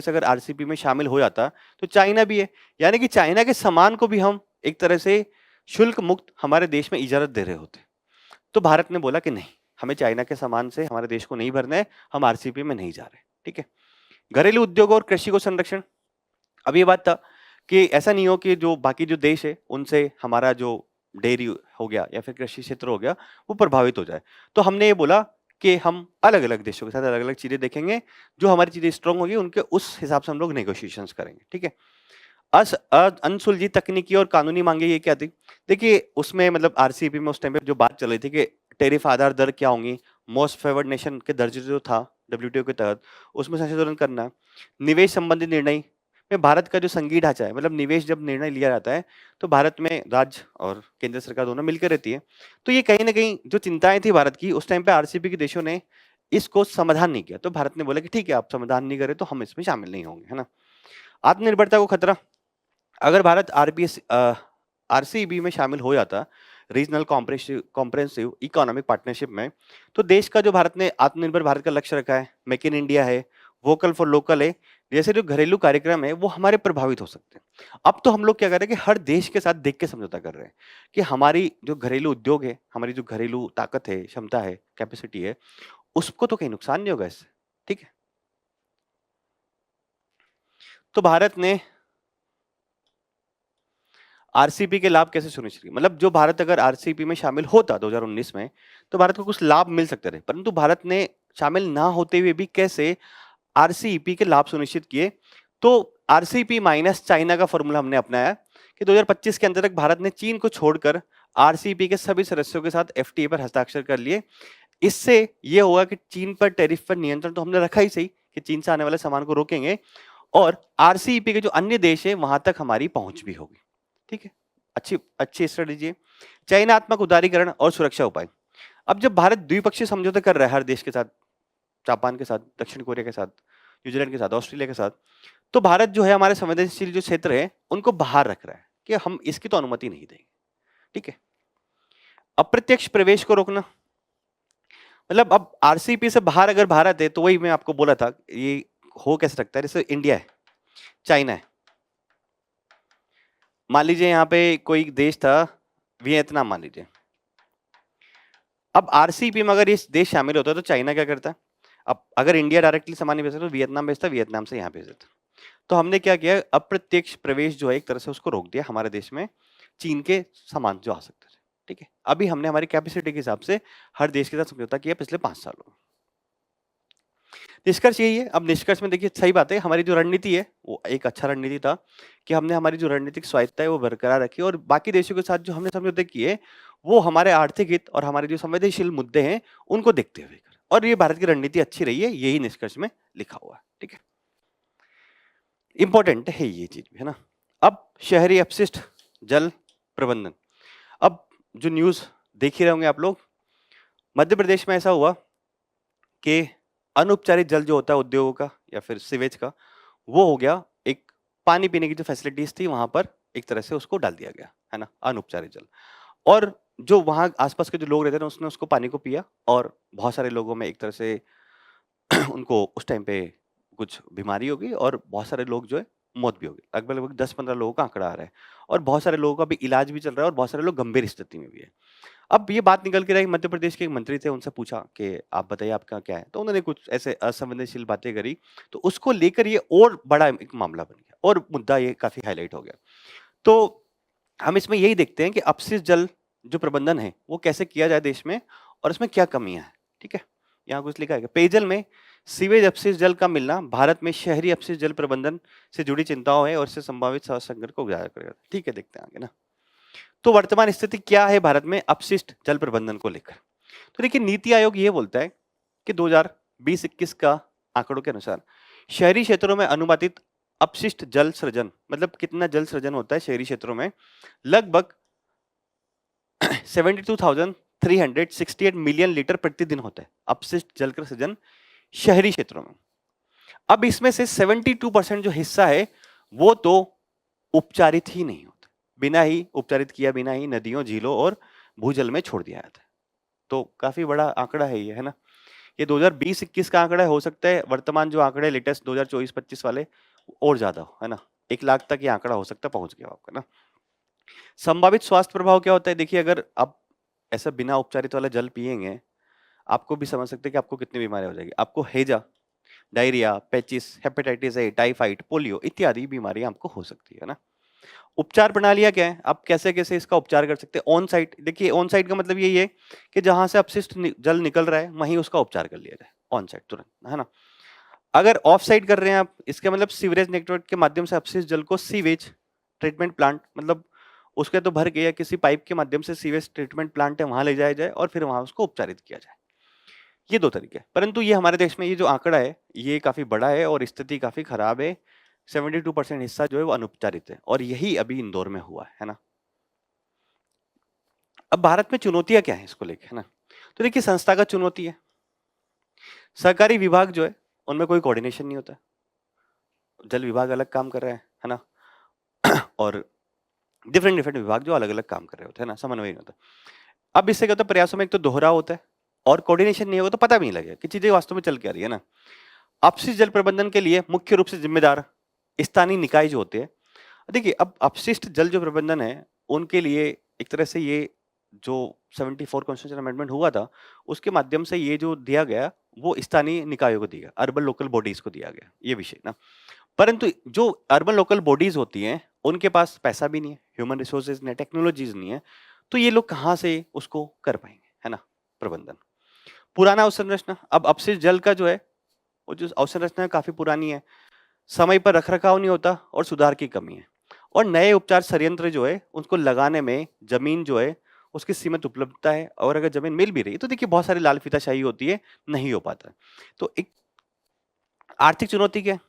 अगर आरसीईपी में शामिल हो जाता तो चाइना भी है, यानी कि चाइना के सामान को भी हम एक तरह से शुल्क मुक्त हमारे देश में इजाजत दे रहे होते। तो भारत ने बोला कि नहीं, हमें चाइना के सामान से हमारे देश को नहीं भरना है, हम आरसीईपी में नहीं जा रहे, ठीक है। घरेलू उद्योग और कृषि को संरक्षण, अब ये बात था कि ऐसा नहीं हो कि जो बाकी जो देश है उनसे हमारा जो डेयरी हो गया या फिर कृषि क्षेत्र हो गया वो प्रभावित हो जाए। तो हमने ये बोला कि हम अलग अलग देशों के साथ अलग अलग चीजें देखेंगे, जो हमारी चीजें स्ट्रांग होगी उनके उस हिसाब से हम लोग नेगोशिएशंस करेंगे, ठीक है। अनसुलझी तकनीकी और कानूनी मांगे ये क्या थी, देखिए उसमें मतलब आरसीईपी में उस टाइम पे जो बात चल रही थी कि टेरिफ आधार दर क्या होंगी, मोस्ट फेवर्ड नेशन के दर्जे जो था डब्ल्यूटीओ के तहत उसमें संशोधन करना, निवेश संबंधी निर्णय में भारत का जो संघीय ढांचा है, मतलब निवेश जब निर्णय लिया जाता है तो भारत में राज्य और केंद्र सरकार दोनों मिलकर रहती है। तो ये कहीं ना कहीं जो चिंताएं थी भारत की उस टाइम पे आरसीईपी के देशों ने इसको समाधान नहीं किया, तो भारत ने बोला कि ठीक है आप समाधान नहीं करें तो हम इसमें शामिल नहीं होंगे, है ना। आत्मनिर्भरता को खतरा, अगर भारत आरसीईपी में शामिल हो जाता रीजनल कॉम्प्रेहेंसिव इकोनॉमिक पार्टनरशिप में, तो देश का जो भारत ने आत्मनिर्भर भारत का लक्ष्य रखा है, मेक इन इंडिया है, वोकल फॉर लोकल है, जैसे जो घरेलू कार्यक्रम है वो हमारे प्रभावित हो सकते हैं। अब तो हम लोग क्या कर रहे हैं कि हर देश के साथ देख के समझौता कर रहे हैं कि हमारी जो घरेलू उद्योग है, हमारी जो घरेलू ताकत है, क्षमता है, कैपेसिटी है, उसको तो कहीं नुकसान नहीं होगा इससे, ठीक है। तो भारत ने आरसीईपी के लाभ कैसे सुनिश्चित किए, मतलब जो भारत अगर आरसीईपी में शामिल होता 2019 में तो भारत को कुछ लाभ मिल सकते थे, परंतु भारत ने शामिल ना होते हुए भी कैसे आरसीईपी के लाभ सुनिश्चित किए। तो आरसीईपी माइनस चाइना का फॉर्मूला हमने अपनाया कि 2025 के अंत तक भारत ने चीन को छोड़कर आरसीईपी के सभी सदस्यों के साथ एफटीए पर हस्ताक्षर कर लिए। इससे ये होगा कि चीन पर टैरिफ पर नियंत्रण तो हमने रखा ही सही कि चीन से आने वाले सामान को रोकेंगे, और आरसीईपी के जो अन्य देश है वहां तक हमारी पहुंच भी होगी। ठीक है, अच्छी अच्छी स्ट्रेटेजी है। चयनात्मक उदारीकरण और सुरक्षा उपाय। अब जब भारत द्विपक्षीय समझौते कर रहा है हर देश के साथ, जापान के साथ, दक्षिण कोरिया के साथ, न्यूजीलैंड के साथ, ऑस्ट्रेलिया के साथ, तो भारत जो है हमारे संवेदनशील जो क्षेत्र है उनको बाहर रख रहा है कि हम इसकी तो अनुमति नहीं देंगे। ठीक है, अप्रत्यक्ष प्रवेश को रोकना, मतलब अब आरसीईपी से बाहर अगर भारत है तो वही मैं आपको बोला था, ये हो कैसे सकता है, जैसे इंडिया है, चाइना है, मान लीजिए यहाँ पे कोई देश था वियतनाम मान लीजिए, अब आरसीईपी में अगर ये देश शामिल होता है तो चाइना क्या करता है, अब अगर इंडिया डायरेक्टली सामान नहीं भेजता तो वियतनाम भेजता, वियतनाम से यहाँ भेज देता। तो हमने क्या किया, अप्रत्यक्ष प्रवेश जो है एक तरह से उसको रोक दिया हमारे देश में, चीन के सामान जो आ सकते थे। ठीक है, अभी हमने हमारी कैपेसिटी के हिसाब से हर देश के साथ समझौता किया पिछले 5 सालों में। निष्कर्ष यही है। अब निष्कर्ष में देखिए, सही बात है, हमारी जो रणनीति है वो एक अच्छा रणनीति था कि हमने हमारी जो रणनीतिक स्वायत्ता है वो बरकरार रखी, और बाकी देशों के साथ जो हमने समझौते किए वो हमारे आर्थिक हित और हमारे जो संवेदनशील मुद्दे हैं उनको देखते हुए, और ये भारत की रणनीति अच्छी रही है, यही निष्कर्ष में लिखा हुआ है। ठीक है, इंपॉर्टेंट है ये चीज भी, है ना। अब शहरी अपशिष्ट जल प्रबंधन, अब जो न्यूज देख ही रहे होंगे आप लोग, मध्य प्रदेश में ऐसा हुआ कि अनुपचारित जल जो होता है उद्योगों का या फिर सीवेज का, वो हो गया एक पानी पीने की जो फैसिलिटीज थी वहां पर एक तरह से उसको डाल दिया गया, है ना, अनुपचारित जल। और जो वहां आसपास के जो लोग रहते थे उसने उसको पानी को पिया, और बहुत सारे लोगों में एक तरह से उनको उस टाइम पे कुछ बीमारी हो गई, और बहुत सारे लोग जो है मौत भी हो गई। लगभग लगभग 10-15 लोगों का आंकड़ा आ रहा है, और बहुत सारे लोगों का भी इलाज भी चल रहा है, और बहुत सारे लोग गंभीर स्थिति में भी है। अब ये बात निकल के रही, मध्य प्रदेश के एक मंत्री थे, उनसे पूछा कि आप बताइए आपका क्या है, तो उन्होंने कुछ ऐसे असंवेदनशील बातें करी, तो उसको लेकर ये और बड़ा एक मामला बन गया और मुद्दा ये काफी हाईलाइट हो गया। तो हम इसमें यही देखते हैं कि अपशिष्ट जल जो प्रबंधन है वो कैसे किया जाए देश में, और इसमें क्या कमियां हैं। ठीक है, यहाँ कुछ लिखा है, पेयजल में सीवेज अपशिष्ट जल का मिलना भारत में शहरी अपशिष्ट जल प्रबंधन से जुड़ी चिंताओं है और इससे संभावित स्वास्थ्य संकट को उजागर करेगा। ठीक है, देखते हैं आगे ना। तो वर्तमान स्थिति क्या है भारत में अपशिष्ट जल प्रबंधन को लेकर, तो देखिए नीति आयोग ये बोलता है कि 2020-21 का आंकड़ों के अनुसार शहरी क्षेत्रों में अनुमानित अपशिष्ट जल सृजन, मतलब कितना जल सृजन होता है शहरी क्षेत्रों में, लगभग 72,368 मिलियन लीटर प्रतिदिन होता है अपशिष्ट जल का सृजन शहरी क्षेत्रों में। अब इसमें से 72% जो हिस्सा है वो तो उपचारित ही नहीं होता, बिना ही उपचारित किया बिना ही नदियों, झीलों और भूजल में छोड़ दिया जाता है। तो काफी बड़ा आंकड़ा है ये, है ना। ये 2020-21 का आंकड़ा हो सकता है वर्तमान जो आंकड़े लेटेस्ट 2024-25 वाले और ज्यादा हो, है ना, 1 लाख तक ये आंकड़ा हो सकता है पहुंच गया आपका ना। संभावित स्वास्थ्य प्रभाव क्या होता है, देखिए अगर आप ऐसा बिना उपचारित वाला जल पिएंगे, आपको भी समझ सकते हैं कि आपको कितनी बीमारियां हो जाएगी। आपको हैजा, डायरिया, पेचिस, हेपेटाइटिस ए, टाइफाइड, पोलियो इत्यादि बीमारियां आपको हो सकती है ना। उपचार प्रणालियां क्या है, आप कैसे कैसे इसका उपचार कर सकते हैं। ऑन साइट, देखिए ऑन साइट का मतलब यही है कि जहां से अपशिष्ट जल निकल रहा है वहीं उसका उपचार कर लिया जाए ऑन साइट तुरंत, है ना। अगर ऑफ साइट कर रहे हैं आप, इसका मतलब सीवरेज नेटवर्क के माध्यम से अपशिष्ट जल को सीवेज ट्रीटमेंट प्लांट, मतलब उसके तो भर के या किसी पाइप के माध्यम से सीवेज ट्रीटमेंट प्लांट है वहां ले जाया जाए और फिर वहां उसको उपचारित किया जाए। ये 2 तरीके हैं, परंतु ये हमारे देश में ये जो आंकड़ा है ये काफी बड़ा है और स्थिति काफी खराब है। 72% हिस्सा जो है वो अनुपचारित है, और यही अभी इंदौर में हुआ है ना। अब भारत में चुनौतियां क्या है इसको लेकर, है ना। तो देखिए संस्थागत चुनौती है, सरकारी विभाग जो है उनमें कोई कोऑर्डिनेशन नहीं होता, जल विभाग अलग काम कर रहा है ना, और डिफरेंट विभाग जो अलग अलग काम कर रहे होते हैं ना, समन्वय नहीं होता। अब इससे क्या होता है, प्रयासों में एक तो दोहराव होता है और कोऑर्डिनेशन नहीं होगा तो पता भी नहीं लगेगा कि चीजें वास्तव में चल क्या रही है ना। अपशिष्ट जल प्रबंधन के लिए मुख्य रूप से जिम्मेदार स्थानीय निकाय जो होते हैं। देखिए अब अपशिष्ट जल जो प्रबंधन है उनके लिए एक तरह से ये जो 74 कॉन्स्टिट्यूशन अमेंडमेंट हुआ था उसके माध्यम से ये जो दिया गया वो स्थानीय निकायों को दिया, अर्बन लोकल बॉडीज को दिया गया ये विषय ना। परंतु जो अर्बन लोकल बॉडीज होती हैं उनके पास पैसा भी नहीं है, ह्यूमन रिसोर्सेज नहीं है, टेक्नोलॉजीज नहीं है, तो ये लोग कहाँ से उसको कर पाएंगे, है ना, प्रबंधन। पुराना अवसंरचना, अब अपशिष्ट जल का जो है वो जो अवसंरचना है काफी पुरानी है, समय पर रखरखाव नहीं होता और सुधार की कमी है, और नए उपचार संयंत्र जो है उसको लगाने में जमीन जो है उसकी सीमित उपलब्धता है, और अगर जमीन मिल भी रही है तो देखिए बहुत सारी लाल फीताशाही होती है, नहीं हो पाता है। तो एक आर्थिक चुनौती क्या है?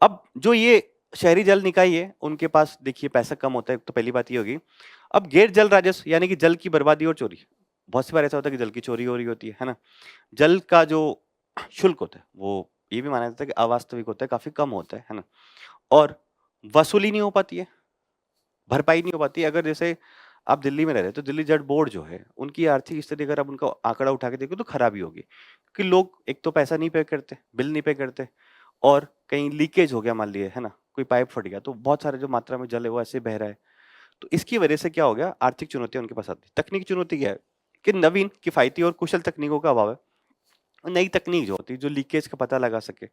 अब जो ये शहरी जल निकाय है, उनके पास देखिए पैसा कम होता है, तो पहली बात ये होगी। अब गैर जल राजस्व यानी कि जल की बर्बादी और चोरी, बहुत सी बार ऐसा होता है कि जल की चोरी हो रही होती है ना? जल का जो शुल्क होता है, वो ये भी माना जाता है कि अवास्तविक होता है, काफी कम होता है ना? और वसूली नहीं हो पाती है, भरपाई नहीं हो पाती है। अगर जैसे आप दिल्ली में रह रहे हैं, तो दिल्ली जल बोर्ड जो है, उनकी आर्थिक स्थिति अगर आप उनका आंकड़ा उठा के देखो तो खराब ही होगी, क्योंकि लोग एक तो पैसा नहीं पे करते, बिल नहीं पे करते, और कहीं लीकेज हो गया मान लिए, है ना, कोई पाइप फट गया, तो बहुत सारे जो मात्रा में जल है वो ऐसे बह रहा है। तो इसकी वजह से क्या हो गया, आर्थिक चुनौतियां उनके पास आती है। तकनीकी चुनौती क्या है कि नवीन, किफायती और कुशल तकनीकों का अभाव है। नई तकनीक जो होती है, जो लीकेज का पता लगा सके,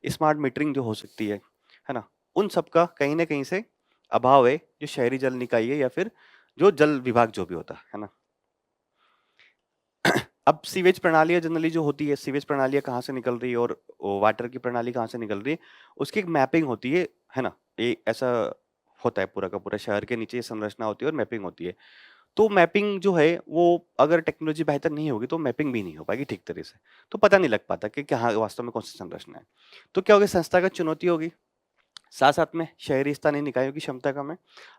स्मार्ट मीटरिंग जो हो सकती है ना, उन सब का कहीं ना कहीं से अभाव है, जो शहरी जल निकाय है या फिर जो जल विभाग जो भी होता है ना। अब सीवेज प्रणालियां जनरली जो होती है, सीवेज प्रणालियां कहाँ से निकल रही है और वाटर की प्रणाली कहाँ से निकल रही है, उसकी एक मैपिंग होती है ना? ये ऐसा होता है, पूरा का पूरा शहर के नीचे ये संरचना होती है और मैपिंग होती है। तो मैपिंग जो है वो, अगर टेक्नोलॉजी बेहतर नहीं होगी तो मैपिंग भी नहीं हो पाएगी ठीक तरह से, तो पता नहीं लग पाता कि कहाँ वास्तव में कौन सी संरचना है। तो क्या होगी, संस्थागत चुनौती होगी, साथ साथ में शहरी स्थानीय निकायों की क्षमता कम है,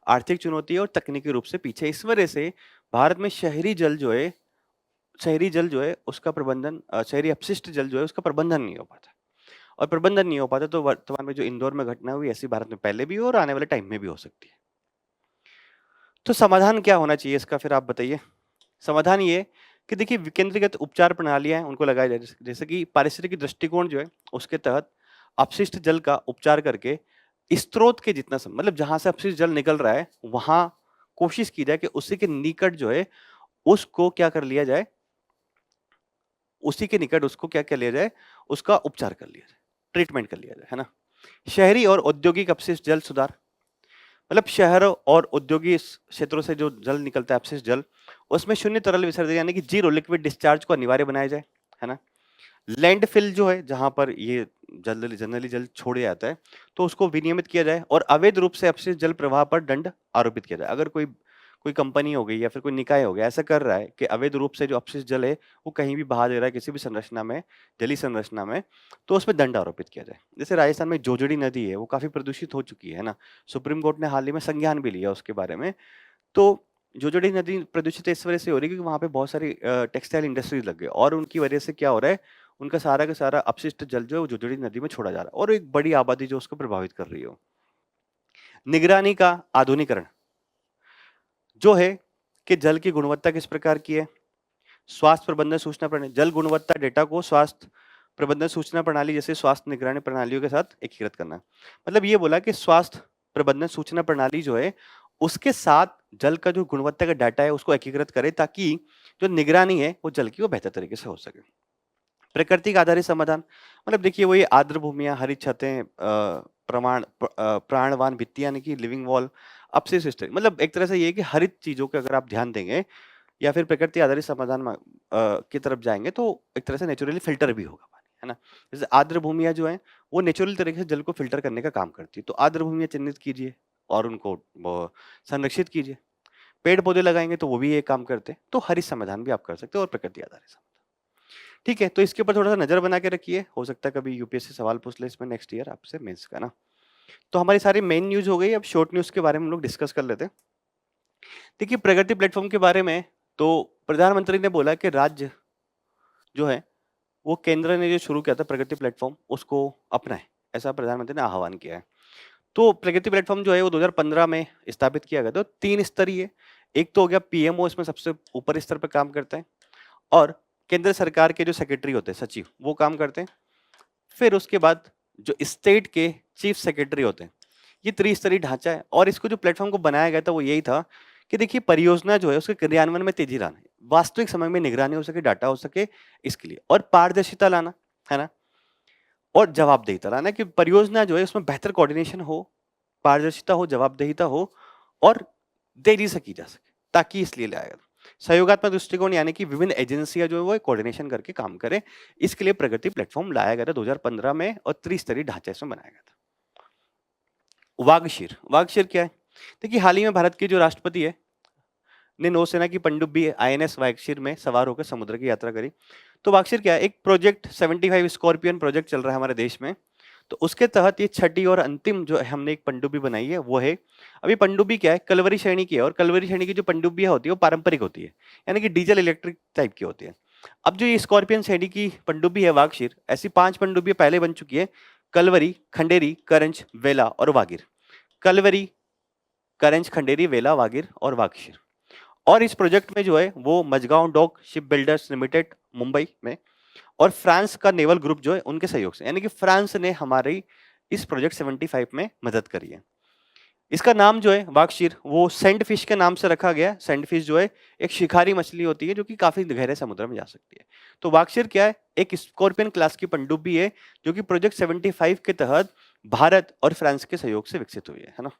आर्थिक चुनौती है और तकनीकी रूप से पीछे। इस वजह से भारत में शहरी जल जो है उसका प्रबंधन, शहरी अपशिष्ट जल जो है उसका प्रबंधन नहीं हो पाता, और प्रबंधन नहीं हो पाता तो वर्तमान में जो इंदौर में घटना हुई, ऐसी भारत में पहले भी हो और आने वाले टाइम में भी हो सकती है। तो समाधान क्या होना चाहिए इसका, फिर आप बताइए। समाधान ये कि देखिए विकेंद्रीकृत उपचार प्रणालियां हैं, उनको लगाया जाए, जैसे कि पारिस्थितिकी दृष्टिकोण जो है उसके तहत अपशिष्ट जल का उपचार करके स्रोत के जितना मतलब जहां से अपशिष्ट जल निकल रहा है वहां कोशिश की जाए कि उसी के निकट जो है उसको क्या कर लिया जाए, उसी के निकट उसको क्या कर लिया जाए, उसका उपचार कर लिया जाए, ट्रीटमेंट कर लिया जाए, है ना? शहरी और औद्योगिक अपशिष्ट जल सुधार, मतलब शहरों और औद्योगिक क्षेत्रों से जो जल निकलता है, अपशिष्ट जल, उसमें शून्य तरल विसर्जन यानी कि जीरो लिक्विड डिस्चार्ज को अनिवार्य बनाया जाए, है ना? लैंडफिल जो है, जहां पर ये जनरली जल छोड़ा जाता है, तो उसको विनियमित किया जाए, और अवैध रूप से अपशिष्ट जल प्रवाह पर दंड आरोपित किया जाए। अगर कोई कोई कंपनी हो गई या फिर कोई निकाय हो गया, ऐसा कर रहा है कि अवैध रूप से जो अपशिष्ट जल है वो कहीं भी बहा दे रहा है किसी भी संरचना में, जलीय संरचना में, तो उसमें दंड आरोपित किया जाए। जैसे राजस्थान में जोजड़ी नदी है, वो काफी प्रदूषित हो चुकी है ना, सुप्रीम कोर्ट ने हाल ही में संज्ञान भी लिया उसके बारे में। तो जोजड़ी नदी प्रदूषित इस वजह से हो रही है क्योंकि वहां पे बहुत सारी टेक्सटाइल इंडस्ट्रीज लग गई, और उनकी वजह से क्या हो रहा है, उनका सारा का सारा अपशिष्ट जल जो है वो जोजड़ी नदी में छोड़ा जा रहा है, और एक बड़ी आबादी जो उसको प्रभावित कर रही हो। निगरानी का आधुनिकरण जो है कि जल की गुणवत्ता किस प्रकार की है, स्वास्थ्य प्रबंधन सूचना प्रणाली, जल गुणवत्ता डेटा को स्वास्थ्य प्रबंधन सूचना प्रणाली जैसे स्वास्थ्य निगरानी प्रणालियों के साथ एकीकृत करना। मतलब ये बोला कि स्वास्थ्य प्रबंधन सूचना प्रणाली जो है उसके साथ जल का जो गुणवत्ता का डाटा है उसको एकीकृत करे, ताकि जो निगरानी है वो जल की वो बेहतर तरीके से हो सके। प्राकृतिक आधारित समाधान, मतलब देखिए वो ये आर्द्र भूमियां, हरी छतें, प्राणवान भित्ति यानी कि लिविंग वॉल, अपशिष्ट सिस्टम, मतलब एक तरह से ये है कि हरित चीजों के अगर आप ध्यान देंगे या फिर प्रकृति आधारित समाधान की तरफ जाएंगे, तो एक तरह से नेचुरली फिल्टर भी होगा पानी, है ना? जैसे आर्द्र भूमियां जो है वो नेचुरल तरीके से जल को फिल्टर करने का काम करती है, तो आर्द्र भूमियां चिन्हित कीजिए और उनको संरक्षित कीजिए। पेड़ पौधे लगाएंगे तो वो भी ये काम करते हैं, तो हरित समाधान भी आप कर सकते हो और प्रकृति आधारित समाधान। ठीक है, तो इसके ऊपर थोड़ा सा नजर बना के रखिए, हो सकता है कभी यूपीएससी सवाल पूछ ले इसमें नेक्स्ट ईयर आपसे मेंस का ना। तो हमारी सारी मेन न्यूज हो गई, अब शॉर्ट न्यूज के बारे में हम लोग डिस्कस कर लेते हैं। देखिए प्रगति प्लेटफॉर्म के बारे में, तो प्रधानमंत्री ने बोला कि राज्य जो है वो केंद्र ने जो शुरू किया था प्रगति प्लेटफॉर्म उसको अपनाए, ऐसा प्रधानमंत्री ने आह्वान किया है। तो प्रगति प्लेटफॉर्म जो है वो 2015 में स्थापित किया गया था, तीन स्तरीय, एक तो हो गया पीएमओ, इसमें सबसे ऊपर स्तर पर काम करता है, और केंद्र सरकार के जो सेक्रेटरी होते हैं, सचिव, वो काम करते हैं। फिर उसके बाद जो स्टेट के चीफ सेक्रेटरी होते हैं, ये त्रिस्तरीय ढांचा है, और इसको जो प्लेटफॉर्म को बनाया गया था वो यही था कि देखिए परियोजना जो है उसके क्रियान्वयन में तेजी लाना है, वास्तविक समय में निगरानी हो सके, डाटा हो सके, इसके लिए, और पारदर्शिता लाना, है ना, और जवाबदेहिता लाना, कि परियोजना जो है उसमें बेहतर कोऑर्डिनेशन हो, पारदर्शिता हो, जवाबदेहिता हो, और देरी से की जा सके, ताकि इसलिए लाया गया। सहयोगात्मक दृष्टिकोण यानी कि विभिन्न एजेंसियां जो है वो कोऑर्डिनेशन करके काम करें, इसके लिए प्रगति प्लेटफॉर्म लाया गया था 2015 में, और त्रिस्तरीय ढांचा इसमें बनाया गया था। वागशीर, वागशीर क्या है? देखिए हाल ही में भारत के जो राष्ट्रपति है ने नौसेना की पनडुब्बी आईएनएस वागशीर में सवार होकर समुद्र की यात्रा करी। तो वागशीर क्या है, एक प्रोजेक्ट 75 स्कॉर्पियन प्रोजेक्ट चल रहा है हमारे देश में। तो उसके तहत ये छठी और अंतिम जो हमने एक पनडुब्बी बनाई है वो है। अभी पनडुब्बी क्या है, कलवरी श्रेणी की है, और कलवरी श्रेणी की जो पनडुब्बियां होती है वो पारंपरिक होती है, यानी कि डीजल इलेक्ट्रिक टाइप की होती है। अब जो ये स्कॉर्पियन श्रेणी की पनडुब्बी है वागशीर, ऐसी 5 पनडुब्बियां पहले बन चुकी है, कलवरी, खंडेरी, करंज, वेला और वागिर। कलवरी, करंज, खंडेरी, वेला, वागिर और वागशीर। और इस प्रोजेक्ट में जो है वो Mazagon Dock Shipbuilders Limited Mumbai में और फ्रांस का नेवल ग्रुप जो है उनके सहयोग से, यानी कि फ्रांस ने हमारी इस प्रोजेक्ट 75 में मदद करी है। इसका नाम जो है वागशीर वो सैंड फिश के नाम से रखा गया है। सैंड फिश जो है एक शिकारी मछली होती है जो कि काफी गहरे समुद्र में जा सकती है। तो वागशीर क्या है, एक स्कॉर्पियन क्लास की पनडुब्बी है जो कि प्रोजेक्ट 75 के तहत भारत और फ्रांस के सहयोग से विकसित हुई है ना।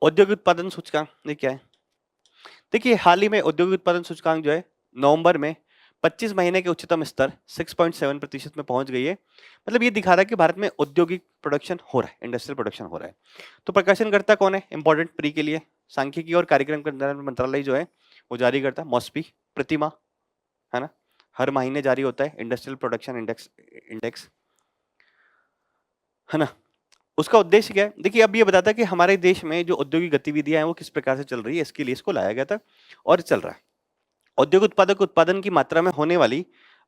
औद्योगिक उत्पादन सूचकांक ये क्या है, देखिए हाल ही में औद्योगिक उत्पादन सूचकांक जो है नवंबर में 25 महीने के उच्चतम स्तर 6.7% में पहुंच गई है। मतलब ये दिखा रहा है कि भारत में औद्योगिक प्रोडक्शन हो रहा है, इंडस्ट्रियल प्रोडक्शन हो रहा है। तो प्रकाशनकर्ता कौन है, इंपॉर्टेंट प्री के लिए सांख्यिकी और कार्यक्रम मंत्रालय जो है वो जारी करता है मॉस्पी प्रतिमा, है ना, हर महीने जारी होता है इंडस्ट्रियल प्रोडक्शन इंडेक्स, है ना। उसका उद्देश्य क्या है, देखिए अब ये बताता है कि हमारे देश में जो औद्योगिक गतिविधियां हैं वो किस प्रकार से चल रही है, इसके लिए इसको लाया गया था और चल रहा है। औद्योगिक उत्पादक उत्पादन की मात्रा में होने वाली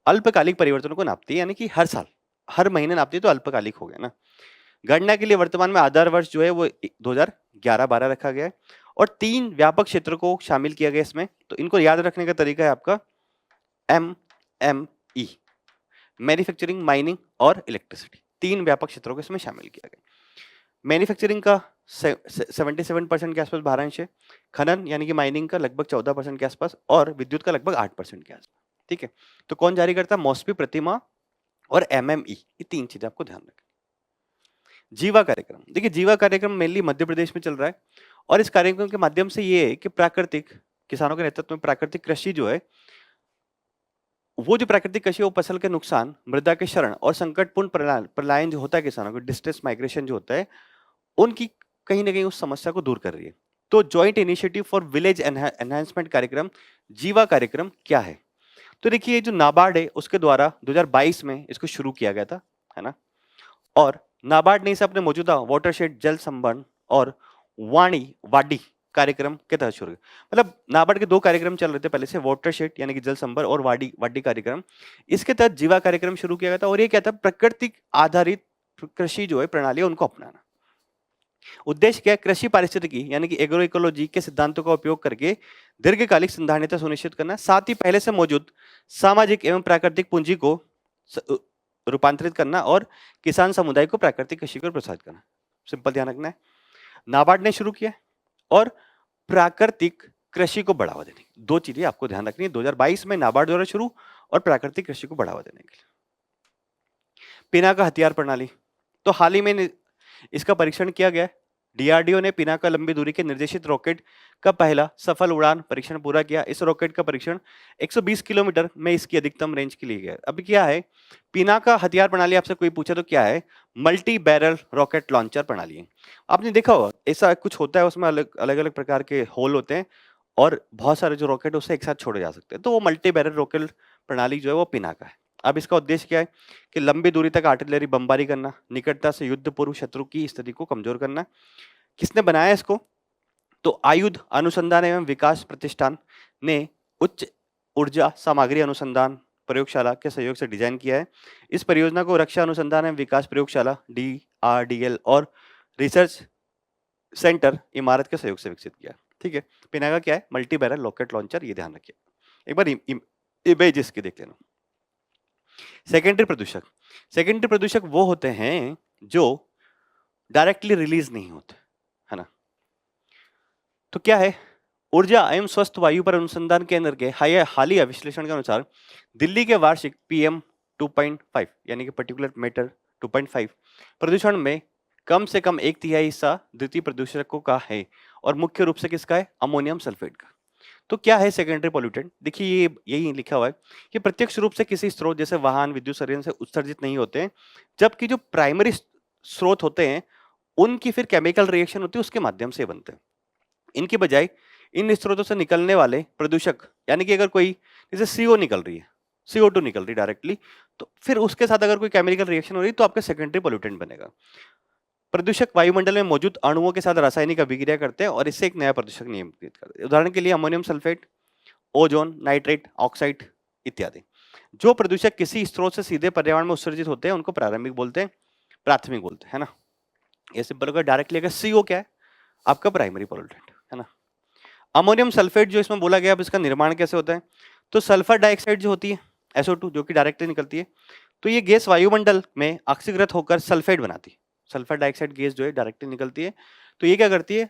अल्पकालिक परिवर्तनों को नापती है, यानी कि हर साल हर महीने नापती है, तो अल्पकालिक हो गया ना। गणना के लिए वर्तमान में आधार वर्ष जो है वो 2011-12 रखा गया है और 3 व्यापक क्षेत्रों को शामिल किया गया इसमें। तो इनको याद रखने का तरीका है आपका MME, मैन्युफैक्चरिंग, माइनिंग और इलेक्ट्रिसिटी। 3 व्यापक क्षेत्रों को इसमें शामिल किया गया। मैन्युफैक्चरिंग का 77% के आसपास भारांश है, खनन यानी कि माइनिंग का लगभग 14% के आसपास और विद्युत का लगभग 8% के आसपास। ठीक है, तो कौन जारी करता है, मॉस्पी प्रतिमा और MME, ये 3 चीजें आपको ध्यान रखें। जीवा कार्यक्रम, देखिए जीवा कार्यक्रम मेनली मध्य प्रदेश में चल रहा है और इस कार्यक्रम के माध्यम से ये है कि प्राकृतिक किसानों के नेतृत्व में प्राकृतिक कृषि जो है वो जो प्राकृतिक कृषि वो फसल के नुकसान, मृदा के क्षरण और संकटपूर्ण पलायन जो होता है किसानों को, डिस्ट्रेस माइग्रेशन जो होता है, उनकी कहीं ना कहीं उस समस्या को दूर कर रही है। तो joint initiative for village enhancement कार्यक्रम, जीवा कार्यक्रम क्या है, तो देखिए जो नाबार्ड है उसके द्वारा 2022 में इसको शुरू किया गया था, है ना। और नाबार्ड ने इसे अपने मौजूदा वाटरशेड जल संबंध और वाडी कार्यक्रम के तहत शुरू, मतलब नाबार्ड के 2 कार्यक्रम चल रहे थे पहले से, वाटरशेड यानी कि जल संबंध और वाडी कार्यक्रम। इसके तहत जीवा कार्यक्रम शुरू किया गया था और ये क्या था, प्राकृतिक आधारित कृषि जो है प्रणाली उनको अपनाना। उद्देश्य क्या है, कृषि पारिस्थितिकी यानी कि एग्रो इकोलॉजी के सिद्धांतों का उपयोग करके दीर्घकालिक संधारणीयता सुनिश्चित करना, साथ ही पहले से मौजूद सामाजिक एवं प्राकृतिक पूंजी को रूपांतरित करना और किसान समुदाय को प्राकृतिक कृषि को प्रोत्साहित करना। सिंपल ध्यान रखना है, नाबार्ड ने शुरू किया और प्राकृतिक कृषि को बढ़ावा देने, 2 चीजें आपको ध्यान रखनी है 2022 में नाबार्ड द्वारा शुरू और प्राकृतिक कृषि को बढ़ावा देने के लिए। पिनाका हथियार प्रणाली, तो हाल ही में इसका परीक्षण किया गया। डीआरडीओ ने पिनाका लंबी दूरी के निर्देशित रॉकेट का पहला सफल उड़ान परीक्षण पूरा किया। इस रॉकेट का परीक्षण 120 किलोमीटर में इसकी अधिकतम रेंज के लिए गया। अब क्या है पिनाका हथियार प्रणाली, आपसे कोई पूछा तो क्या है, मल्टी बैरल रॉकेट लॉन्चर प्रणाली है। आपने देखा होगा ऐसा कुछ होता है, उसमें अलग अलग प्रकार के होल होते हैं और बहुत सारे जो रॉकेट उससे एक साथ छोड़े जा सकते हैं, तो वो मल्टी बैरल रॉकेट प्रणाली जो है वो पिनाका है। अब इसका उद्देश्य क्या है कि लंबी दूरी तक आर्टिलरी बमबारी करना, निकटता से युद्ध पूर्व शत्रु की स्थिति को कमजोर करना। किसने बनाया इसको, तो आयुध अनुसंधान एवं विकास प्रतिष्ठान ने उच्च ऊर्जा सामग्री अनुसंधान प्रयोगशाला के सहयोग से डिजाइन किया है। इस परियोजना को रक्षा अनुसंधान एवं विकास प्रयोगशाला DRDL और रिसर्च सेंटर इमारत के सहयोग से विकसित किया। ठीक है, पिनाका क्या है, मल्टी बैरल रॉकेट लॉन्चर, ये ध्यान रखिए। एक बार इमेज इसकी देख लेना। सेकेंडरी प्रदूषक, सेकेंडरी प्रदूषक वो होते हैं जो डायरेक्टली रिलीज नहीं होते, है ना। तो क्या है, ऊर्जा एवं स्वस्थ वायु पर अनुसंधान केंद्र के हालिया विश्लेषण के अनुसार दिल्ली के वार्षिक PM 2.5 यानी कि पर्टिकुलर मैटर 2.5 प्रदूषण में कम से कम 1/3 हिस्सा द्वितीय प्रदूषकों का है और मुख्य रूप से किसका है, अमोनियम सल्फेट का। तो क्या है सेकेंडरी पोल्यूटेंट, देखिए ये यही लिखा हुआ है कि प्रत्यक्ष रूप से किसी स्रोत जैसे वाहन, विद्युत संयंत्र से उत्सर्जित नहीं होते, जबकि जो प्राइमरी स्रोत होते हैं उनकी फिर केमिकल रिएक्शन होती है उसके माध्यम से बनते हैं। इनकी बजाय इन स्रोतों से निकलने वाले प्रदूषक, यानी कि अगर कोई जैसे CO निकल रही है, CO2 निकल रही डायरेक्टली, तो फिर उसके साथ अगर कोई केमिकल रिएक्शन हो रही है तो आपका सेकेंडरी पोल्यूटेंट बनेगा। प्रदूषक वायुमंडल में मौजूद अणुओं के साथ रासायनिक अभिक्रिया करते हैं और इससे एक नया प्रदूषक नियमित करते हैं। उदाहरण के लिए ammonium sulphate, ozone, nitrate oxide इत्यादि। जो प्रदूषक किसी स्रोत से सीधे पर्यावरण में उत्सर्जित होते हैं उनको प्रारंभिक बोलते हैं, प्राथमिक बोलते हैं, है ना। ये सिंपल होगा। डायरेक्टली अगर CO क्या है, आपका प्राइमरी पोल्यूटेंट, है ना। अमोनियम सल्फेट जो इसमें बोला गया, अब इसका निर्माण कैसे होता है, तो सल्फर डाइऑक्साइड जो होती है SO2 जो कि डायरेक्टली निकलती है, तो ये गैस वायुमंडल में ऑक्सीकृत होकर सल्फेट बनाती है। सल्फर डाइऑक्साइड गैस जो है डायरेक्टली निकलती है, तो ये क्या करती है,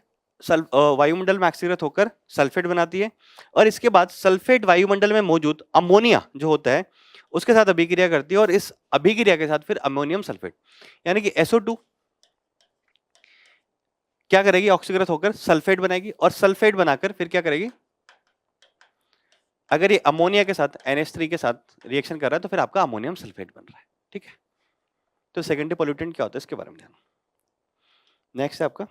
वायुमंडल में ऑक्सीकृत होकर सल्फेट बनाती है और इसके बाद सल्फेट वायुमंडल में मौजूद अमोनिया जो होता है उसके साथ अभिक्रिया करती है और इस अभिक्रिया के साथ फिर अमोनियम सल्फेट यानी कि SO2 क्या करेगी, ऑक्सीकृत होकर सल्फेट बनाएगी और सल्फेट बनाकर फिर क्या करेगी, अगर ये अमोनिया के साथ NH3 के साथ रिएक्शन कर रहा है तो फिर आपका अमोनियम सल्फेट बन रहा है। ठीक है, तो सेकेंडरी पोल्यूटेंट क्या होता है इसके बारे में ध्यान। नेक्स्ट है आपका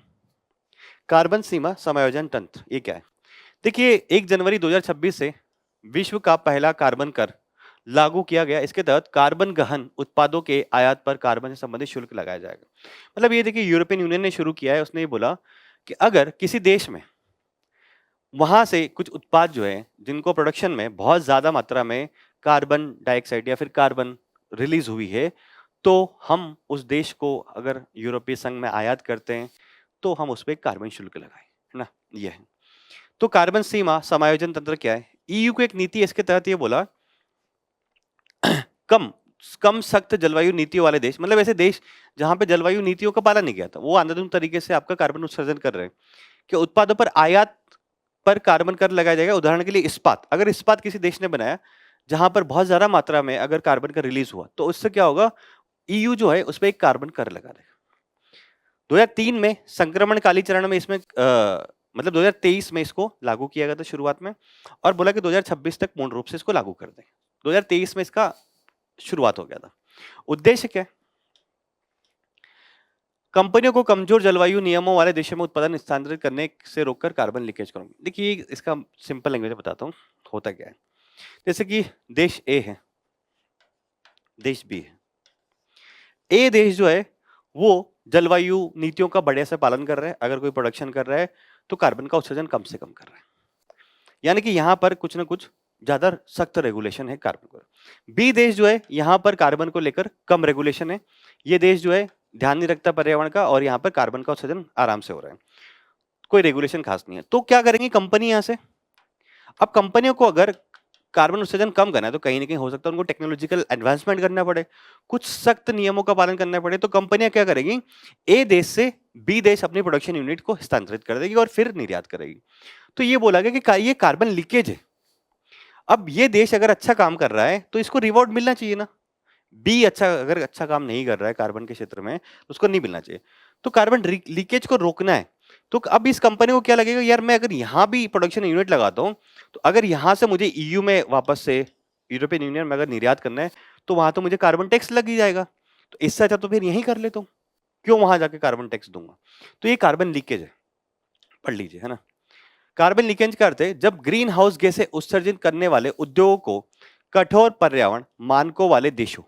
कार्बन सीमा समायोजन तंत्र। ये क्या है, देखिए 1 जनवरी 2026 से विश्व का पहला कार्बन कर लागू किया गया। इसके तहत कार्बन गहन उत्पादों के आयात पर कार्बन से संबंधित शुल्क लगाया जाएगा। मतलब ये देखिए यूरोपियन यूनियन ने शुरू किया है, उसने ये बोला कि अगर किसी देश में वहां से कुछ उत्पाद जो है जिनको प्रोडक्शन में बहुत ज्यादा मात्रा में कार्बन डाइऑक्साइड या फिर कार्बन रिलीज हुई है, तो हम उस देश को अगर यूरोपीय संघ में आयात करते हैं तो हम उस पर कार्बन शुल्क लगाएं, है ना। ये है। तो कार्बन सीमा समायोजन तंत्र क्या है, EU को एक नीति है, इसके तहत ये बोला कम कम सख्त जलवायु नीतियों वाले देश, मतलब ऐसे देश जहां पे जलवायु नीतियों का पालन नहीं किया था, वो अंधाधुंध तरीके से आपका कार्बन उत्सर्जन कर रहे हैं, कि उत्पादों पर आयात पर कार्बन कर लगाया जाएगा। उदाहरण के लिए इस्पात, अगर इस्पात किसी देश ने बनाया जहां पर बहुत ज्यादा मात्रा में अगर कार्बन का रिलीज हुआ तो उससे क्या होगा, EU जो है उस पर एक कार्बन कर लगा देगा। 2003 में संक्रमणकाली चरण में इसमें मतलब 2023 में इसको लागू किया गया था शुरुआत में, और बोला कि 2026 तक पूर्ण रूप से इसको लागू कर दें। 2023 में इसका शुरुआत हो गया था। उद्देश्य क्या है, कंपनियों को कमजोर जलवायु नियमों वाले देशों में उत्पादन स्थानांतरित करने से रोककर कार्बन लीकेज करूंगी। देखिए इसका सिंपल लैंग्वेज में बताता हूँ होता क्या है। जैसे कि देश A है, देश B है। A देश जो है वो जलवायु नीतियों का बढ़िया से पालन कर रहा है, अगर कोई प्रोडक्शन कर रहा है तो कार्बन का उत्सर्जन कम से कम कर रहा है, यानी कि यहाँ पर कुछ ना कुछ ज्यादा सख्त रेगुलेशन है कार्बन को। बी देश जो है यहाँ पर कार्बन को लेकर कम रेगुलेशन है, ये देश जो है ध्यान नहीं रखता पर्यावरण का और यहाँ पर कार्बन का उत्सर्जन आराम से हो रहा है, कोई रेगुलेशन खास नहीं है। तो क्या करेंगी कंपनी यहाँ से, अब कंपनियों को अगर कार्बन उत्सर्जन कम करना है तो कहीं ना कहीं हो सकता है उनको टेक्नोलॉजिकल एडवांसमेंट करना पड़े, कुछ सख्त नियमों का पालन करना पड़े। तो कंपनियां क्या करेगी, ए देश से बी देश अपनी प्रोडक्शन यूनिट को हस्तांतरित कर देगी और फिर निर्यात करेगी। तो ये बोला गया कि ये कार्बन लीकेज है। अब ये देश अगर अच्छा काम कर रहा है तो इसको रिवॉर्ड मिलना चाहिए ना। बी अगर अच्छा काम नहीं कर रहा है कार्बन के क्षेत्र में तो उसको नहीं मिलना चाहिए। तो कार्बन लीकेज को रोकना है, तो अब इस कंपनी को क्या लगेगा, यार मैं अगर यहाँ भी प्रोडक्शन यूनिट लगाता हूँ तो अगर यहाँ से मुझे EU में वापस से यूरोपियन यूनियन में अगर निर्यात करना है तो वहां तो मुझे कार्बन टैक्स लग ही जाएगा, तो इससे अच्छा तो फिर यहीं कर लेता हूँ, क्यों वहां जाके कार्बन टैक्स दूंगा। तो ये कार्बन लीकेज है, पढ़ लीजिए, है ना। कार्बन लीकेज का अर्थ है जब ग्रीन हाउस गैसें उत्सर्जित करने वाले उद्योगों को कठोर पर्यावरण मानकों वाले देशों,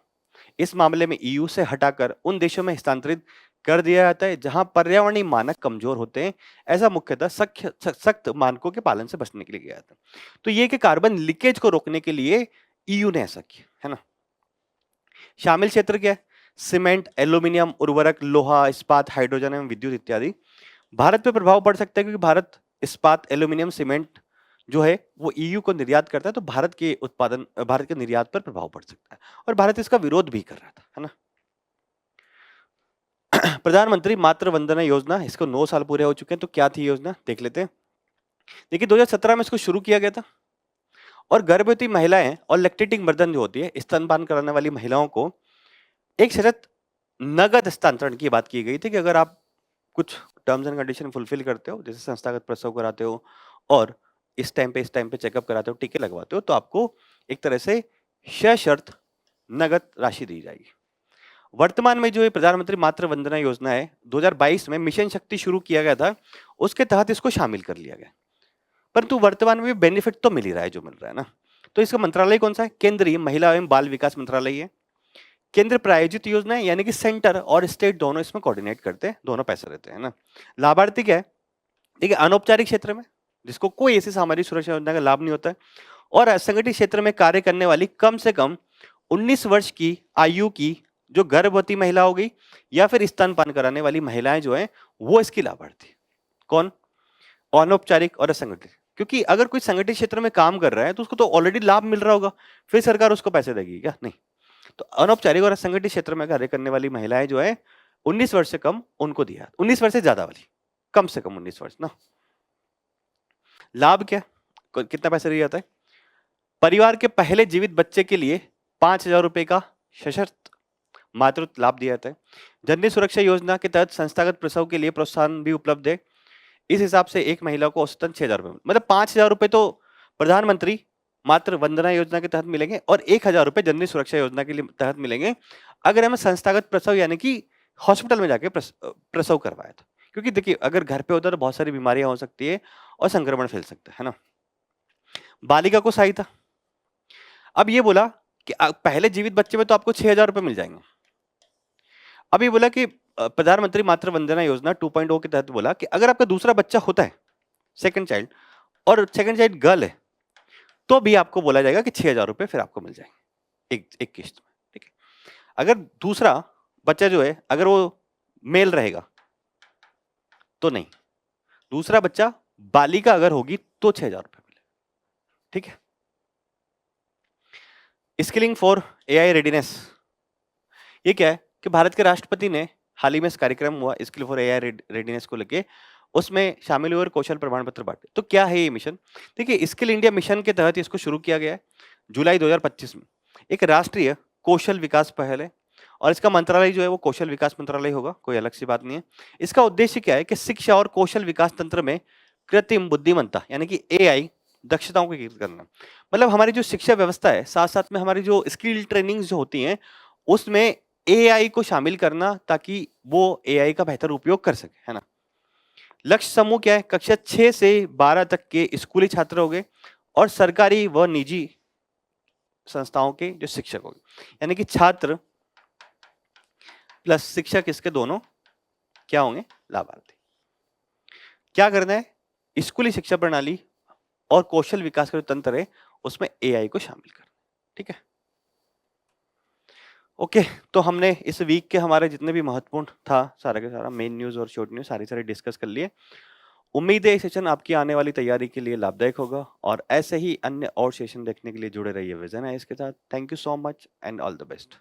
इस मामले में EU से हटाकर उन देशों में हस्तांतरित कर दिया जाता है जहां पर्यावरणीय मानक कमजोर होते हैं। ऐसा मुख्यतः सख्त मानकों के पालन से बचने के लिए किया जाता है। तो ये कि कार्बन लीकेज को रोकने के लिए EU ने ऐसा किया, है ना। शामिल क्षेत्र क्या है, सीमेंट, एल्यूमिनियम, उर्वरक, लोहा, इस्पात, हाइड्रोजन एवं विद्युत इत्यादि। भारत पे प्रभाव पड़ सकता है क्योंकि भारत इस्पात, एल्यूमिनियम, सीमेंट जो है वो EU को निर्यात करता है, तो भारत के निर्यात पर प्रभाव पड़ सकता है और भारत इसका विरोध भी कर रहा था, है ना। प्रधानमंत्री मातृ वंदना योजना, इसको 9 साल पूरे हो चुके हैं। तो क्या थी योजना, देख लेते हैं। देखिए 2017 में इसको शुरू किया गया था और गर्भवती महिलाएं और लैक्टेटिंग मर्दन जो होती है, स्तनपान कराने वाली महिलाओं को एक शर्त नगद हस्तांतरण की बात की गई थी कि अगर आप कुछ टर्म्स एंड कंडीशन फुलफिल करते हो, जैसे संस्थागत प्रसव कराते हो और इस टाइम पे चेकअप कराते हो, टीके लगवाते हो, तो आपको एक तरह से सशर्त नगद राशि दी जाएगी। वर्तमान में जो ये प्रधानमंत्री मातृ वंदना योजना है, 2022 में मिशन शक्ति शुरू किया गया था, उसके तहत इसको शामिल कर लिया गया। परंतु वर्तमान में बेनिफिट तो मिल ही रहा है जो मिल रहा है ना। तो इसका मंत्रालय कौन सा है? केंद्रीय महिला एवं बाल विकास मंत्रालय है। केंद्र प्रायोजित योजना है, यानी कि सेंटर और स्टेट दोनों इसमें कोऑर्डिनेट करते हैं, दोनों पैसे देते हैं ना। लाभार्थी क्या है? ठीक है, अनौपचारिक क्षेत्र में जिसको कोई ऐसी सामाजिक सुरक्षा योजना का लाभ नहीं होता है, और असंगठित क्षेत्र में कार्य करने वाली कम से कम 19 वर्ष की आयु की जो गर्भवती महिला हो गई या फिर स्तनपान कराने वाली महिलाएं जो है वो इसकी लाभार्थी। कौन? अनौपचारिक और असंगठित। क्योंकि अगर कोई संगठित क्षेत्र में काम कर रहा है तो उसको तो ऑलरेडी लाभ मिल रहा होगा, फिर सरकार उसको पैसे देगी क्या? नहीं। तो अनौपचारिक और असंगठित क्षेत्र में कार्य करने वाली महिलाएं जो है 19 वर्ष से कम उनको दिया, 19 वर्ष से ज्यादा वाली, कम से कम 19 वर्ष ना। लाभ क्या? कितना पैसा दिया जाता है? परिवार के पहले जीवित बच्चे के लिए 5,000 रुपए का सशर्त मातृत्व लाभ दिया जाता है। जननी सुरक्षा योजना के तहत संस्थागत प्रसव के लिए प्रोत्साहन भी उपलब्ध है। इस हिसाब से एक महिला को औसतन 6,000 रुपए, मतलब 5,000 रुपए तो प्रधानमंत्री मातृ वंदना योजना के तहत मिलेंगे और 1,000 रुपए जननी सुरक्षा योजना के लिए तहत मिलेंगे अगर हमें संस्थागत प्रसव यानी कि हॉस्पिटल में जाके प्रसव करवाया था। क्योंकि देखिए अगर घर पे होता तो बहुत सारी बीमारियां हो सकती है और संक्रमण फैल सकता है ना। बालिका को सहायता, अब ये बोला कि पहले जीवित बच्चे में तो आपको 6,000 रुपए मिल जाएंगे। अब ये बोला कि प्रधानमंत्री मातृ वंदना योजना 2.0 के तहत बोला कि अगर आपका दूसरा बच्चा होता है, सेकंड चाइल्ड, और सेकंड चाइल्ड गर्ल है, तो भी आपको बोला जाएगा कि 6,000 रुपए फिर आपको मिल जाएंगे एक किश्त में। ठीक है, अगर दूसरा बच्चा जो है अगर वो मेल रहेगा तो नहीं, दूसरा बच्चा बालिका अगर होगी तो 6,000 रुपए मिलेगा। ठीक है, स्किलिंग फॉर एआई रेडीनेस, ये क्या है कि भारत के राष्ट्रपति ने हाल ही में इस कार्यक्रम हुआ स्किल फॉर एआई रेडीनेस को लेके, उसमें शामिल हुए और कौशल प्रमाण पत्र बांटे। तो क्या है ये मिशन? देखिए स्किल इंडिया मिशन के तहत इसको शुरू किया गया है जुलाई 2025 में। एक राष्ट्रीय कौशल विकास पहल है और इसका मंत्रालय जो है वो कौशल विकास मंत्रालय होगा, कोई अलग सी बात नहीं है। इसका उद्देश्य क्या है कि शिक्षा और कौशल विकास तंत्र में कृत्रिम बुद्धिमत्ता यानी कि एआई दक्षताओं को एकीकृत करना। मतलब हमारी जो शिक्षा व्यवस्था है साथ साथ में हमारी जो स्किल ट्रेनिंग जो होती है उसमें एआई को शामिल करना ताकि वो एआई का बेहतर उपयोग कर सके, है ना। लक्ष्य समूह क्या है? कक्षा 6 से 12 तक के स्कूली छात्र हो गए और सरकारी व निजी संस्थाओं के जो शिक्षक हो गए, यानी कि छात्र प्लस शिक्षक इसके दोनों क्या होंगे? लाभार्थी। क्या करना है? स्कूली शिक्षा प्रणाली और कौशल विकास का जो तंत्र है उसमें एआई को शामिल करना। ठीक है, ओके तो हमने इस वीक के हमारे जितने भी महत्वपूर्ण था सारा के सारा मेन न्यूज और शॉर्ट न्यूज सारी डिस्कस कर लिए। उम्मीद है ये सेशन आपकी आने वाली तैयारी के लिए लाभदायक होगा और ऐसे ही अन्य और सेशन देखने के लिए जुड़े रहिए विजन है इसके साथ। Thank you so much and all the best.